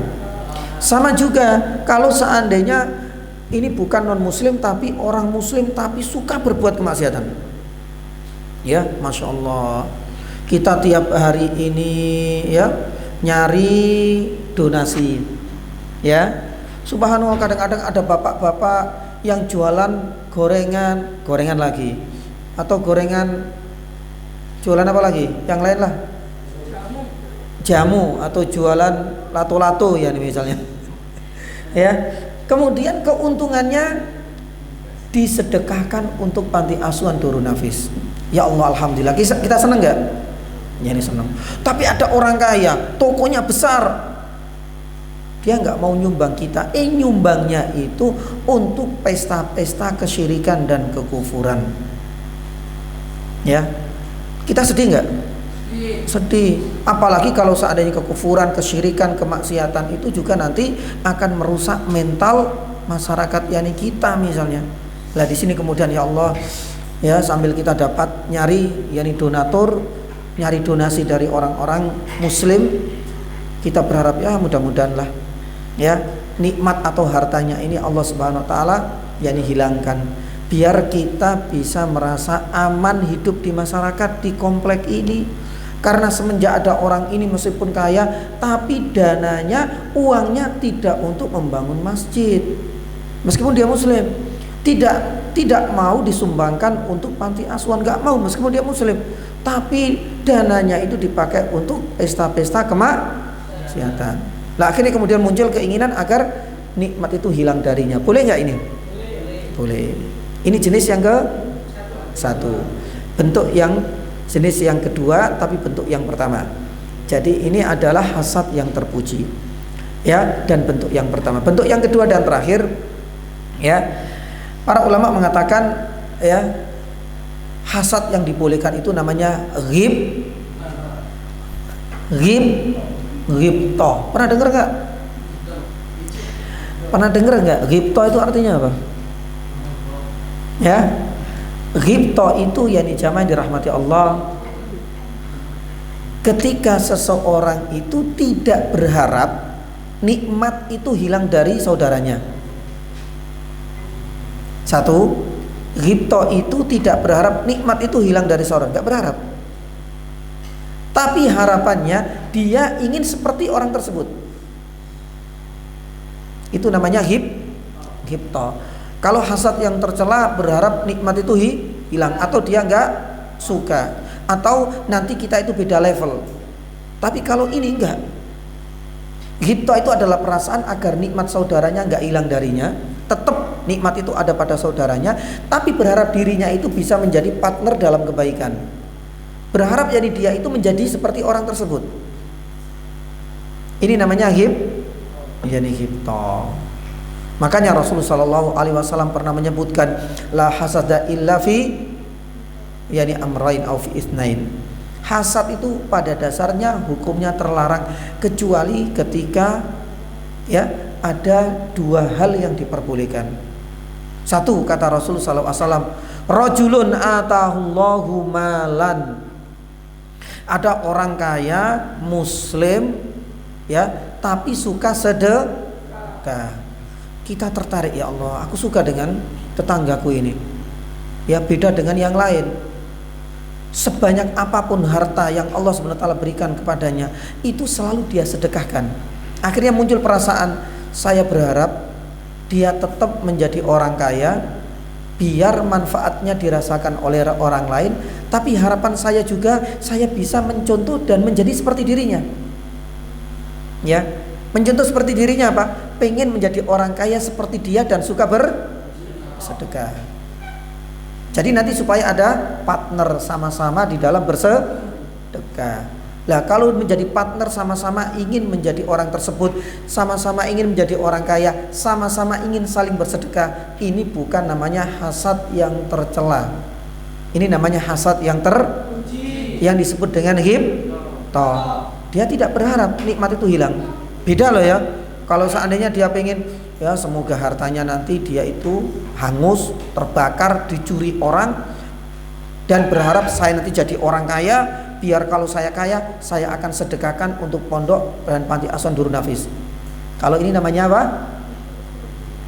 Sama juga kalau seandainya ini bukan non muslim tapi orang muslim tapi suka berbuat kemaksiatan. Ya, Masya Allah, kita tiap hari ini ya nyari donasi. Ya, subhanallah, kadang-kadang ada bapak-bapak yang jualan gorengan lagi, atau gorengan, jualan apa lagi? Yang lain lah, jamu atau jualan lato-lato ya misalnya. Ya, kemudian keuntungannya disedekahkan untuk panti asuhan Darun Nafis. Ya Allah, alhamdulillah, kita senang nggak? Ya ini senang. Tapi ada orang kaya, tokonya besar, dia nggak mau nyumbang kita. Nyumbangnya itu untuk pesta-pesta kesyirikan dan kekufuran. Ya, kita sedih nggak? Sedih. Apalagi kalau seandainya kekufuran, kesyirikan, kemaksiatan itu juga nanti akan merusak mental masyarakat yani kita misalnya. Lah di sini kemudian ya Allah, ya sambil kita dapat nyari yani donatur, nyari donasi dari orang-orang muslim, kita berharap ya mudah-mudahan lah ya nikmat atau hartanya ini Allah Subhanahu wa taala yani hilangkan, biar kita bisa merasa aman hidup di masyarakat di komplek ini. Karena semenjak ada orang ini meskipun kaya tapi dananya, uangnya tidak untuk membangun masjid, meskipun dia muslim, tidak mau disumbangkan untuk panti asuhan, nggak mau meskipun dia muslim, tapi dananya itu dipakai untuk pesta-pesta kemaksiatan. Nah akhirnya kemudian muncul keinginan agar nikmat itu hilang darinya. Boleh nggak ini? Boleh. Ini jenis yang ke satu. Bentuk yang jenis yang kedua tapi bentuk yang pertama. Jadi ini adalah hasad yang terpuji. Ya, dan bentuk yang pertama. Bentuk yang kedua dan terakhir ya, para ulama mengatakan ya hasad yang dibolehkan itu namanya ghibto. Pernah dengar nggak? Pernah dengar nggak? Ghibto itu artinya apa? Ya, ghibto itu yani jamaah dirahmati Allah, ketika seseorang itu tidak berharap nikmat itu hilang dari saudaranya. Satu, ghibto itu tidak berharap nikmat itu hilang dari saudara, nggak berharap. Tapi harapannya dia ingin seperti orang tersebut. Itu namanya ghibto. Kalau hasad yang tercela berharap nikmat itu hilang, atau dia nggak suka, atau nanti kita itu beda level. Tapi kalau ini enggak, ghibto itu adalah perasaan agar nikmat saudaranya nggak hilang darinya, tetap nikmat itu ada pada saudaranya, tapi berharap dirinya itu bisa menjadi partner dalam kebaikan. Berharap jadi dia itu menjadi seperti orang tersebut. Ini namanya ghibto. Makanya Rasulullah SAW pernah menyebutkan la hasada illa fi yani amrain au fi itsnain. Hasad itu pada dasarnya hukumnya terlarang kecuali ketika ya ada dua hal yang diperbolehkan. Satu, kata Rasulullah SAW, rajulun atahullahu malan. Ada orang kaya muslim ya tapi suka sedekah. Kita tertarik, ya Allah, aku suka dengan tetanggaku ini. Ya beda dengan yang lain. sebanyak apapun harta yang Allah SWT berikan kepadanya, itu selalu dia sedekahkan. Akhirnya muncul perasaan, saya berharap dia tetap menjadi orang kaya, biar manfaatnya dirasakan oleh orang lain, tapi harapan saya juga saya bisa mencontoh dan menjadi seperti dirinya. Ya, mencontoh seperti dirinya apa? Pengen menjadi orang kaya seperti dia dan suka bersedekah. Jadi nanti supaya ada partner sama-sama di dalam bersedekah. Lah kalau menjadi partner sama-sama ingin menjadi orang tersebut, sama-sama ingin menjadi orang kaya, sama-sama ingin saling bersedekah, ini bukan namanya hasad yang tercela. Ini namanya hasad yang yang disebut dengan ghibthah. Dia tidak berharap nikmat itu hilang. Beda loh ya. Kalau seandainya dia pengen, ya semoga hartanya nanti dia itu hangus, terbakar, dicuri orang, dan berharap saya nanti jadi orang kaya, biar kalau saya kaya saya akan sedekahkan untuk pondok dan panti asuhan Nurul Nafis. Kalau ini namanya apa?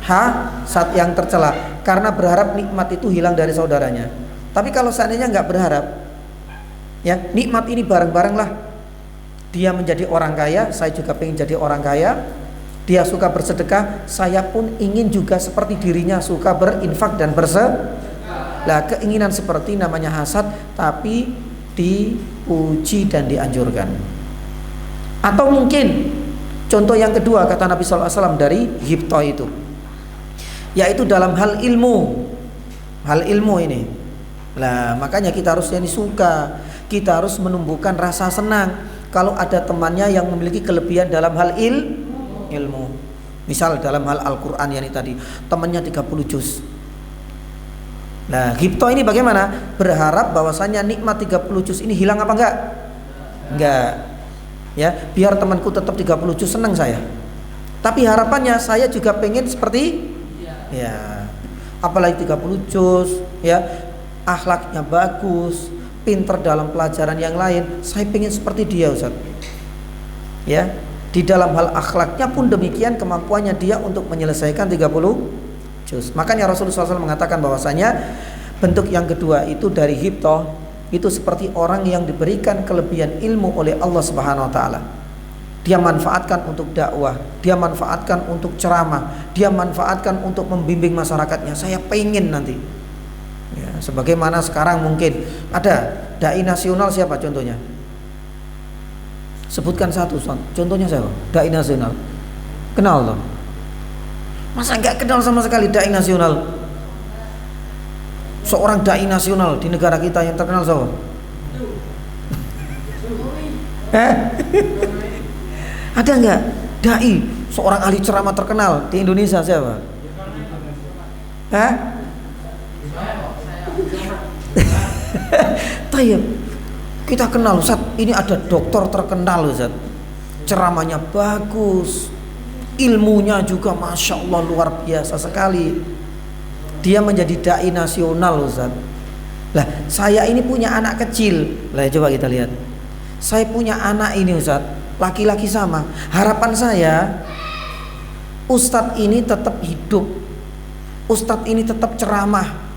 Hasad yang tercela, karena berharap nikmat itu hilang dari saudaranya. Tapi kalau seandainya nggak berharap, ya nikmat ini bareng-bareng lah, dia menjadi orang kaya, saya juga pengen jadi orang kaya. Dia suka bersedekah, saya pun ingin juga seperti dirinya, suka berinfak dan bersedekah. Lah keinginan seperti namanya hasad, tapi dipuji dan dianjurkan. Atau mungkin contoh yang kedua kata Nabi SAW dari ghibthah itu, yaitu dalam hal ilmu. Hal ilmu ini. Lah makanya kita harus jadi suka, kita harus menumbuhkan rasa senang kalau ada temannya yang memiliki kelebihan dalam hal ilmu. Misal dalam hal Al-Quran yang tadi, temannya 30 juz. Nah ghibthah ini bagaimana? Berharap bahwasanya nikmat 30 juz ini hilang apa enggak? Enggak. Ya, biar temanku tetap 30 juz, senang saya. Tapi harapannya saya juga pengen seperti ya, apalagi 30 juz, ya, akhlaknya bagus, pinter dalam pelajaran yang lain, saya pengen seperti dia, Ustaz. Ya, di dalam hal akhlaknya pun demikian kemampuannya dia untuk menyelesaikan 30 juz. Makanya Rasulullah SAW mengatakan bahwasanya bentuk yang kedua itu dari ghibthah itu seperti orang yang diberikan kelebihan ilmu oleh Allah Subhanahu wa taala. Dia manfaatkan untuk dakwah, dia manfaatkan untuk ceramah, dia manfaatkan untuk membimbing masyarakatnya. Saya pengen nanti. Ya, sebagaimana sekarang mungkin ada dai nasional, siapa contohnya? Sebutkan satu, contohnya siapa? Dai nasional. Kenal loh. Masa nggak kenal sama sekali dai nasional? Seorang dai nasional di negara kita yang terkenal siapa? Ada nggak dai seorang ahli ceramah terkenal di Indonesia siapa? Tayyib, kita kenal Ustaz, ini ada dokter terkenal Ustaz, ceramahnya bagus, ilmunya juga Masya Allah luar biasa sekali. Dia menjadi dai nasional Ustaz. Lah saya ini punya anak kecil. Lah coba kita lihat, saya punya anak ini Ustaz, laki-laki sama. Harapan saya Ustadz ini tetap hidup, Ustadz ini tetap ceramah.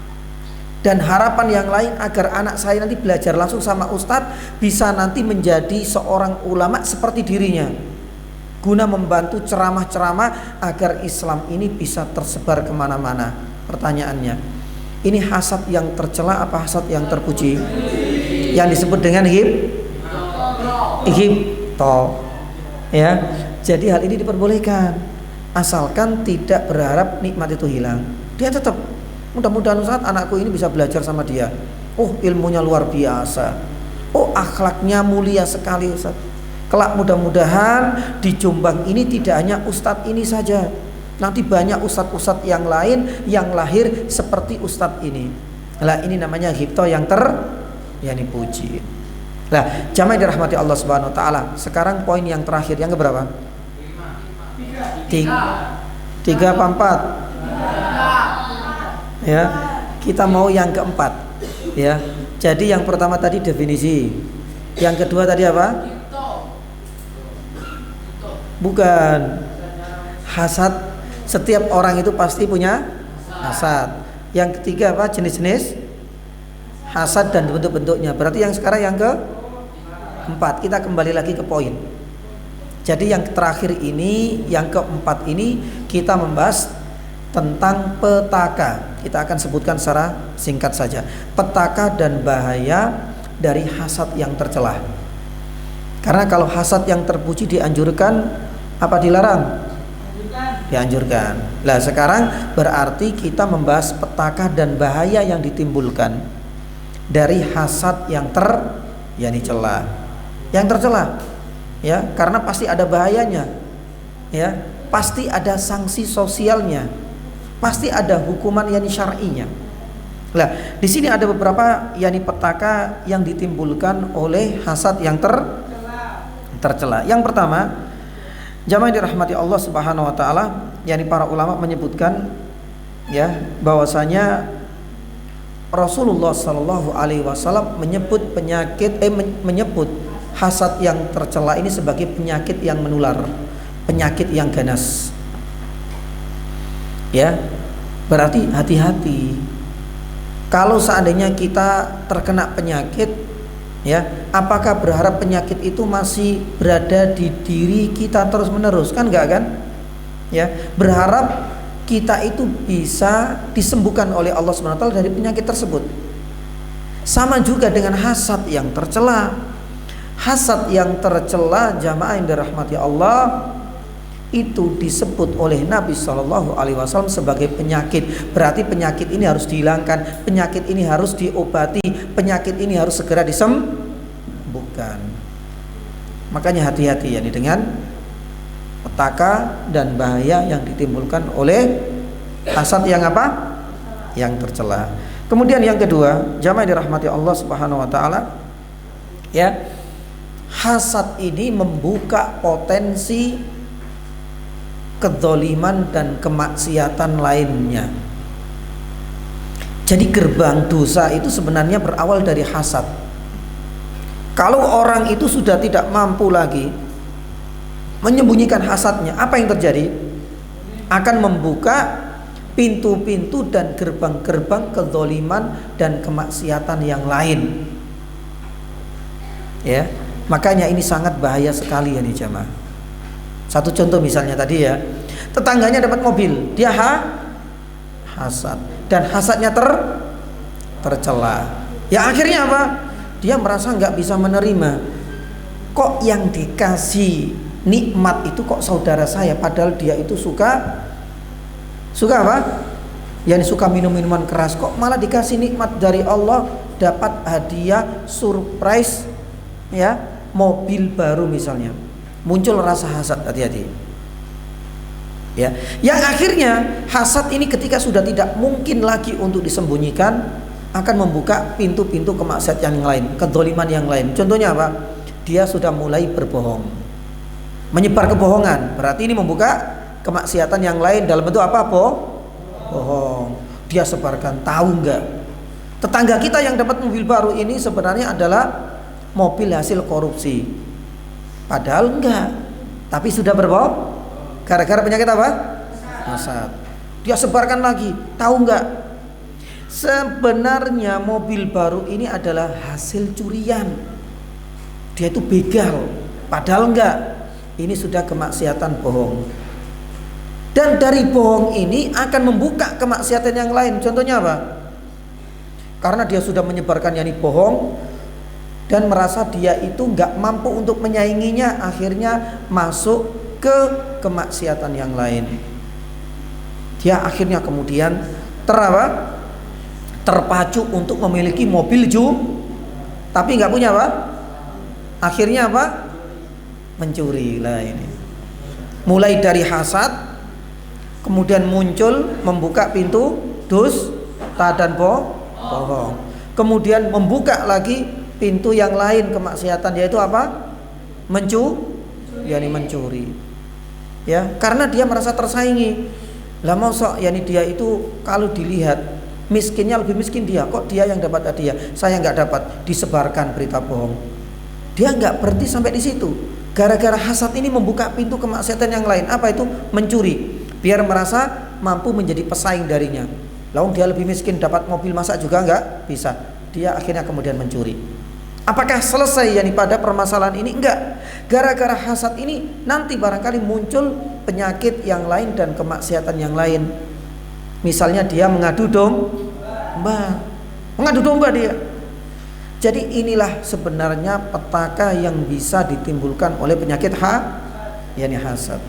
Dan harapan yang lain agar anak saya nanti belajar langsung sama Ustadz, bisa nanti menjadi seorang ulama seperti dirinya, guna membantu ceramah-ceramah agar Islam ini bisa tersebar kemana-mana. Pertanyaannya, ini hasad yang tercela apa hasad yang terpuji? Yang disebut dengan ghibthah. Ya, jadi hal ini diperbolehkan asalkan tidak berharap nikmat itu hilang. Dia tetap, mudah-mudahan Ustaz anakku ini bisa belajar sama dia. Oh ilmunya luar biasa, oh akhlaknya mulia sekali Ustaz. Kelak mudah-mudahan di Jombang ini tidak hanya Ustadz ini saja, nanti banyak ustadz-ustadz yang lain yang lahir seperti ustadz ini. Lah ini namanya ghibthah yang dipuji. Lah jamaah yang dirahmati Allah Subhanahu wa taala. Sekarang poin yang terakhir, yang keberapa? Tiga apa empat? Ya, kita mau yang keempat. Ya, jadi yang pertama tadi definisi, yang kedua tadi apa? Bukan hasad. Setiap orang itu pasti punya hasad. Yang ketiga apa? Jenis-jenis hasad dan bentuk-bentuknya. Berarti yang sekarang yang keempat. Kita kembali lagi ke poin. Jadi yang terakhir ini, yang keempat ini kita membahas tentang petaka. Kita akan sebutkan secara singkat saja. Petaka dan bahaya dari hasad yang tercela. Karena kalau hasad yang terpuji dianjurkan, apa dilarang? Dianjurkan. Nah, sekarang berarti kita membahas petaka dan bahaya yang ditimbulkan dari hasad yang dicela. Yang tercela. Ya, karena pasti ada bahayanya. Ya, pasti ada sanksi sosialnya. Pasti ada hukuman syar'inya. Nah, di sini ada beberapa petaka yang ditimbulkan oleh hasad yang tercela. Yang pertama, jamaah dirahmati Allah Subhanahu wa taala, para ulama menyebutkan bahwasanya Rasulullah sallallahu alaihi wasallam menyebut menyebut hasad yang tercela ini sebagai penyakit yang menular, penyakit yang ganas. Ya, berarti hati-hati. Kalau seandainya kita terkena penyakit, apakah berharap penyakit itu masih berada di diri kita terus menerus? Kan enggak kan? Berharap kita itu bisa disembuhkan oleh Allah SWT dari penyakit tersebut. Sama juga dengan hasad yang tercela. Hasad yang tercela, jamaah yang dirahmati Allah, itu disebut oleh Nabi SAW sebagai penyakit. Berarti penyakit ini harus dihilangkan, penyakit ini harus diobati, penyakit ini harus segera disembuhkan. Makanya hati-hati dengan petaka dan bahaya yang ditimbulkan oleh hasad yang yang tercela. Kemudian yang kedua, jamaah dirahmati Allah Subhanahu wa taala, hasad ini membuka potensi kedzaliman dan kemaksiatan lainnya. Jadi gerbang dosa itu sebenarnya berawal dari hasad. Kalau orang itu sudah tidak mampu lagi menyembunyikan hasadnya, apa yang terjadi? Akan membuka pintu-pintu dan gerbang-gerbang kedzaliman dan kemaksiatan yang lain. Makanya ini sangat bahaya sekali jamaah. Satu contoh misalnya tadi tetangganya dapat mobil, dia hasad dan hasadnya tercela. Akhirnya apa? Dia merasa nggak bisa menerima. Kok yang dikasih nikmat itu kok saudara saya, padahal dia itu suka apa? Suka minum-minuman keras, kok malah dikasih nikmat dari Allah, dapat hadiah surprise mobil baru misalnya. Muncul rasa hasad, hati-hati. Yang akhirnya hasad ini ketika sudah tidak mungkin lagi untuk disembunyikan, akan membuka pintu-pintu kemaksiatan yang lain, kedzaliman yang lain. Contohnya apa? Dia sudah mulai berbohong, menyebar kebohongan. Berarti ini membuka kemaksiatan yang lain dalam bentuk apa? Bohong. Dia sebarkan. Tahu enggak? Tetangga kita yang dapat mobil baru ini sebenarnya adalah mobil hasil korupsi. Padahal enggak. Tapi sudah berbohong. Gara-gara penyakit apa? Hasad. Dia sebarkan lagi. Tahu enggak? Sebenarnya mobil baru ini adalah hasil curian. Dia itu begal. Padahal enggak. Ini sudah kemaksiatan bohong. Dan dari bohong ini akan membuka kemaksiatan yang lain. Contohnya apa? Karena dia sudah menyebarkan bohong dan merasa dia itu nggak mampu untuk menyainginya, akhirnya masuk ke kemaksiatan yang lain. Dia akhirnya kemudian terpacu untuk memiliki mobil tapi nggak punya apa? Akhirnya apa? Mencuri lah ini. Mulai dari hasad, kemudian muncul membuka pintu dusta dan bohong. Kemudian membuka lagi pintu yang lain kemaksiatan, yaitu apa? Mencuri. Karena dia merasa tersaingi. Lah masa dia itu kalau dilihat miskinnya lebih miskin dia, kok dia yang dapat hadiah, saya nggak dapat, disebarkan berita bohong. Dia nggak berhenti sampai di situ. Gara-gara hasad ini membuka pintu kemaksiatan yang lain. Apa itu? Mencuri. Biar merasa mampu menjadi pesaing darinya. Lalu dia lebih miskin, dapat mobil, masa juga nggak bisa. dia akhirnya kemudian mencuri. Apakah selesai yakni pada permasalahan ini? Enggak. Gara-gara hasad ini nanti barangkali muncul penyakit yang lain dan kemaksiatan yang lain. Misalnya dia mengadu domba dia. Jadi inilah sebenarnya petaka yang bisa ditimbulkan oleh penyakit yakni hasad.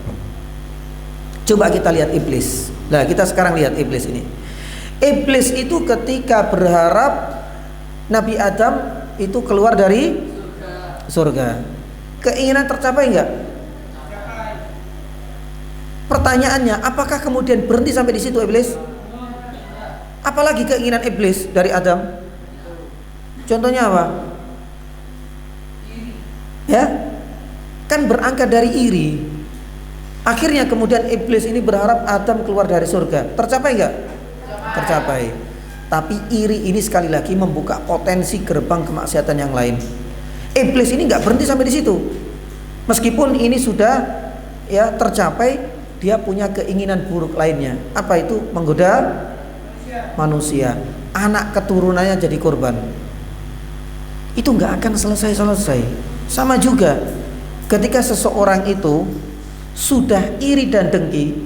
Coba kita lihat iblis. Nah, kita sekarang lihat iblis ini. Iblis itu ketika berharap Nabi Adam itu keluar dari surga, keinginan tercapai enggak? Pertanyaannya, apakah kemudian berhenti sampai di situ iblis? Apalagi keinginan iblis dari Adam? Contohnya apa? Ya, kan berangkat dari iri. Akhirnya kemudian iblis ini berharap Adam keluar dari surga. Tercapai enggak? Tercapai. Tapi iri ini sekali lagi membuka potensi gerbang kemaksiatan yang lain. Iblis ini nggak berhenti sampai di situ. Meskipun ini sudah ya tercapai, dia punya keinginan buruk lainnya. Apa itu? Menggoda manusia. Anak keturunannya jadi korban. Itu nggak akan selesai. Sama juga ketika seseorang itu sudah iri dan dengki,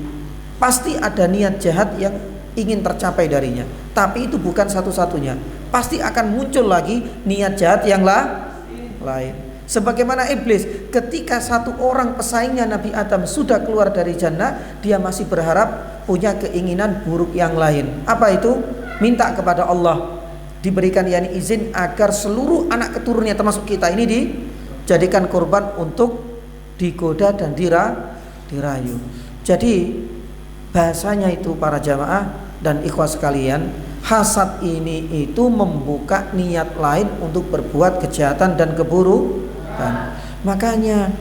pasti ada niat jahat yang ingin tercapai darinya. Tapi itu bukan satu-satunya. Pasti akan muncul lagi niat jahat yang lain. Sebagaimana iblis, ketika satu orang pesaingnya Nabi Adam sudah keluar dari jannah, dia masih berharap punya keinginan buruk yang lain. Apa itu? Minta kepada Allah diberikan yakni izin agar seluruh anak keturunannya termasuk kita ini dijadikan korban untuk digoda dan dirayu. Jadi bahasanya itu para jamaah dan ikhwah sekalian, hasad ini itu membuka niat lain untuk berbuat kejahatan dan keburukan. Makanya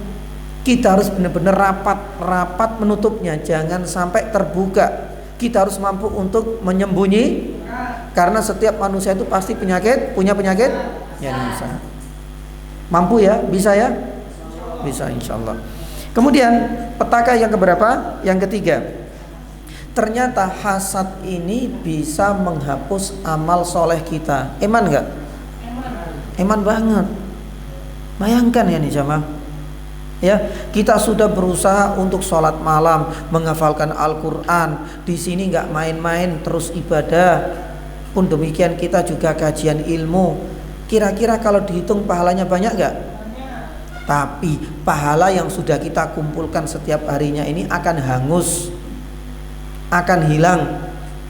kita harus benar-benar rapat menutupnya, jangan sampai terbuka. Kita harus mampu untuk menyembunyi, karena setiap manusia itu pasti punya penyakit yang bisa. Mampu ya? Bisa ya? Bisa insyaallah. Kemudian petaka yang keberapa? Yang ketiga. Ternyata hasad ini bisa menghapus amal soleh kita. Eman gak? Eman banget. Bayangkan ya nih jamaah. Ya, kita sudah berusaha untuk sholat malam, menghafalkan Al-Quran. Di sini nggak main-main, terus ibadah. Pun demikian kita juga kajian ilmu. Kira-kira kalau dihitung pahalanya banyak nggak? Tapi pahala yang sudah kita kumpulkan setiap harinya ini akan hangus, akan hilang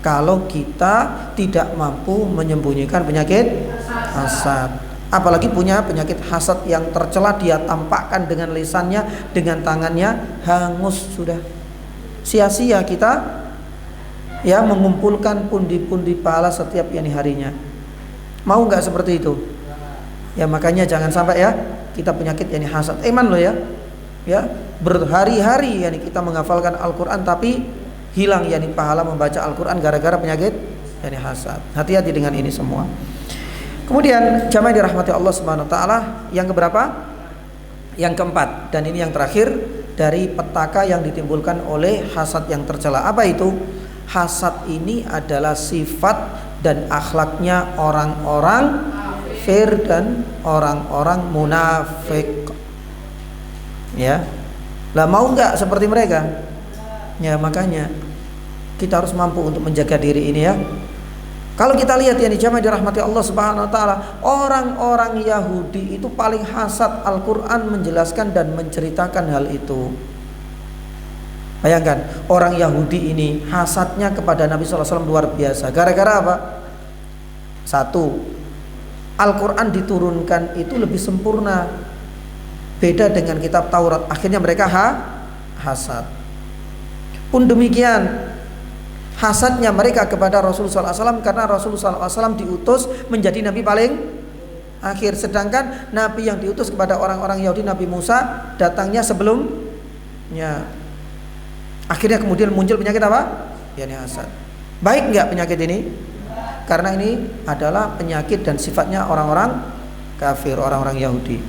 kalau kita tidak mampu menyembunyikan penyakit hasad. Apalagi punya penyakit hasad yang tercela, dia tampakkan dengan lisannya, dengan tangannya, hangus sudah. Sia-sia kita ya mengumpulkan pundi-pundi pahala setiap harinya. Mau nggak seperti itu? Ya makanya jangan sampai ya kita penyakit hasad. Iman loh ya. Ya, berhari-hari kita menghafalkan Al-Qur'an tapi hilang pahala membaca Al-Qur'an gara-gara penyakit hasad. Hati-hati dengan ini semua. Kemudian jamaah dirahmati Allah Subhanahu wa taala, yang keberapa? Yang keempat, dan ini yang terakhir dari petaka yang ditimbulkan oleh hasad yang tercela. Apa itu? Hasad ini adalah sifat dan akhlaknya orang-orang kafir dan orang-orang munafik. Ya. Lah mau enggak seperti mereka? Ya, makanya kita harus mampu untuk menjaga diri ini ya. Kalau kita lihat jamaah dirahmati Allah Subhanahu wa taala, orang-orang Yahudi itu paling hasad. Al-Qur'an menjelaskan dan menceritakan hal itu. Bayangkan, orang Yahudi ini hasadnya kepada Nabi sallallahu alaihi wasallam luar biasa. Gara-gara apa? Satu, Al-Qur'an diturunkan itu lebih sempurna. Beda dengan kitab Taurat. Akhirnya mereka hasad. Pun demikian hasadnya mereka kepada Rasulullah SAW, karena Rasulullah SAW diutus menjadi nabi paling akhir, sedangkan nabi yang diutus kepada orang-orang Yahudi, Nabi Musa, datangnya sebelumnya. Akhirnya kemudian muncul penyakit apa? Hasad. Baik nggak penyakit ini? Karena ini adalah penyakit dan sifatnya orang-orang kafir, orang-orang Yahudi.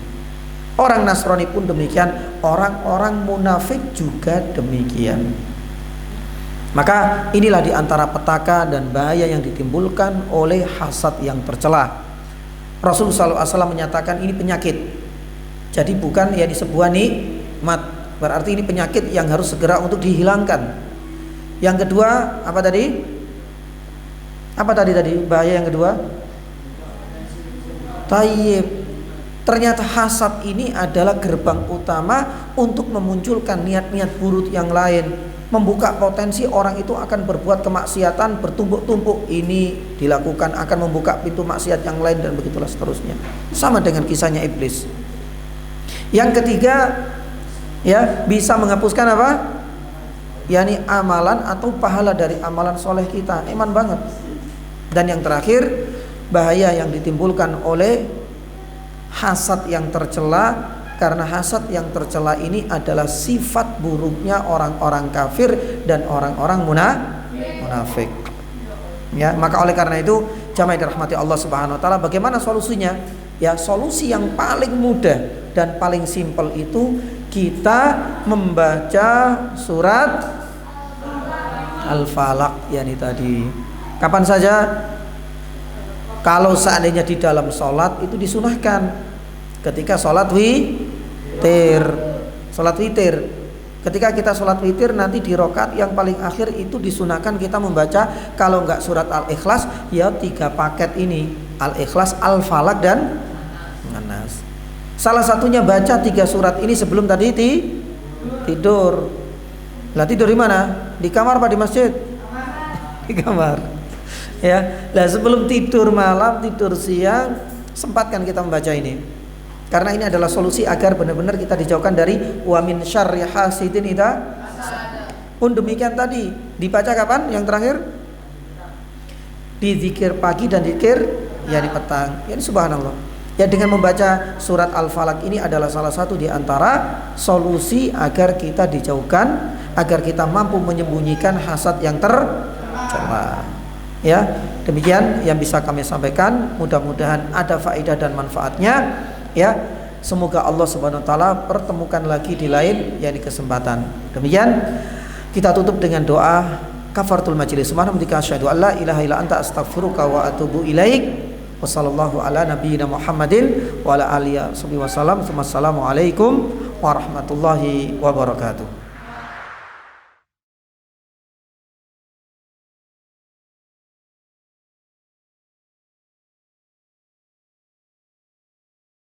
Orang Nasrani pun demikian, orang-orang munafik juga demikian. Maka inilah diantara petaka dan bahaya yang ditimbulkan oleh hasad yang tercela. Rasulullah SAW menyatakan ini penyakit. Jadi bukan ya di sebuah nikmat. Berarti ini penyakit yang harus segera untuk dihilangkan. Yang kedua, apa tadi? Apa tadi bahaya yang kedua? Tayyib. Ternyata hasad ini adalah gerbang utama untuk memunculkan niat-niat buruk yang lain, membuka potensi orang itu akan berbuat kemaksiatan bertumpuk-tumpuk. Ini dilakukan akan membuka pintu maksiat yang lain dan begitulah seterusnya. Sama dengan kisahnya iblis. Yang ketiga, ya, bisa menghapuskan apa? Yani amalan atau pahala dari amalan soleh kita. Iman banget. Dan yang terakhir, bahaya yang ditimbulkan oleh hasad yang tercela. Karena hasad yang tercela ini adalah sifat buruknya orang-orang kafir dan orang-orang munafik. Ya, maka oleh karena itu, jamaah dirahmati Allah Subhanahu wa taala, bagaimana solusinya? Ya, solusi yang paling mudah dan paling simpel itu kita membaca surat Al-Falaq yakni tadi. Kapan saja? Kalau seandainya di dalam sholat itu disunahkan ketika sholat witir. Ketika kita sholat witir nanti di rakaat yang paling akhir itu disunahkan kita membaca, kalau enggak surat Al-Ikhlas, ya 3 paket ini, Al-Ikhlas, Al-Falaq dan An-Nas. Salah satunya baca 3 surat ini sebelum tadi tidur. Lah tidur di mana? Di kamar apa di masjid? Di kamar. Ya, lah sebelum tidur malam, tidur siang, sempatkan kita membaca ini. Karena ini adalah solusi agar benar-benar kita dijauhkan dari wa min syarri hasidin idza. Pun demikian tadi, dibaca kapan? Yang terakhir di zikir pagi dan zikir ya di petang. Ya subhanallah. Ya, dengan membaca surat Al-Falaq ini adalah salah satu di antara solusi agar kita dijauhkan, agar kita mampu menyembunyikan hasad yang tercela. Ya, demikian yang bisa kami sampaikan. Mudah-mudahan ada faedah dan manfaatnya. Ya, semoga Allah Subhanahu wa taala pertemukan lagi di lain yakni kesempatan. Demikian kita tutup dengan doa kafaratul majelis. Subhanaka asyhadu an la ilaha illa anta astaghfiruka wa atubu ilaik. Wassallallahu ala nabiyyina Muhammadin wa ala alihi wasallam. Wassalamualaikum warahmatullahi wabarakatuh.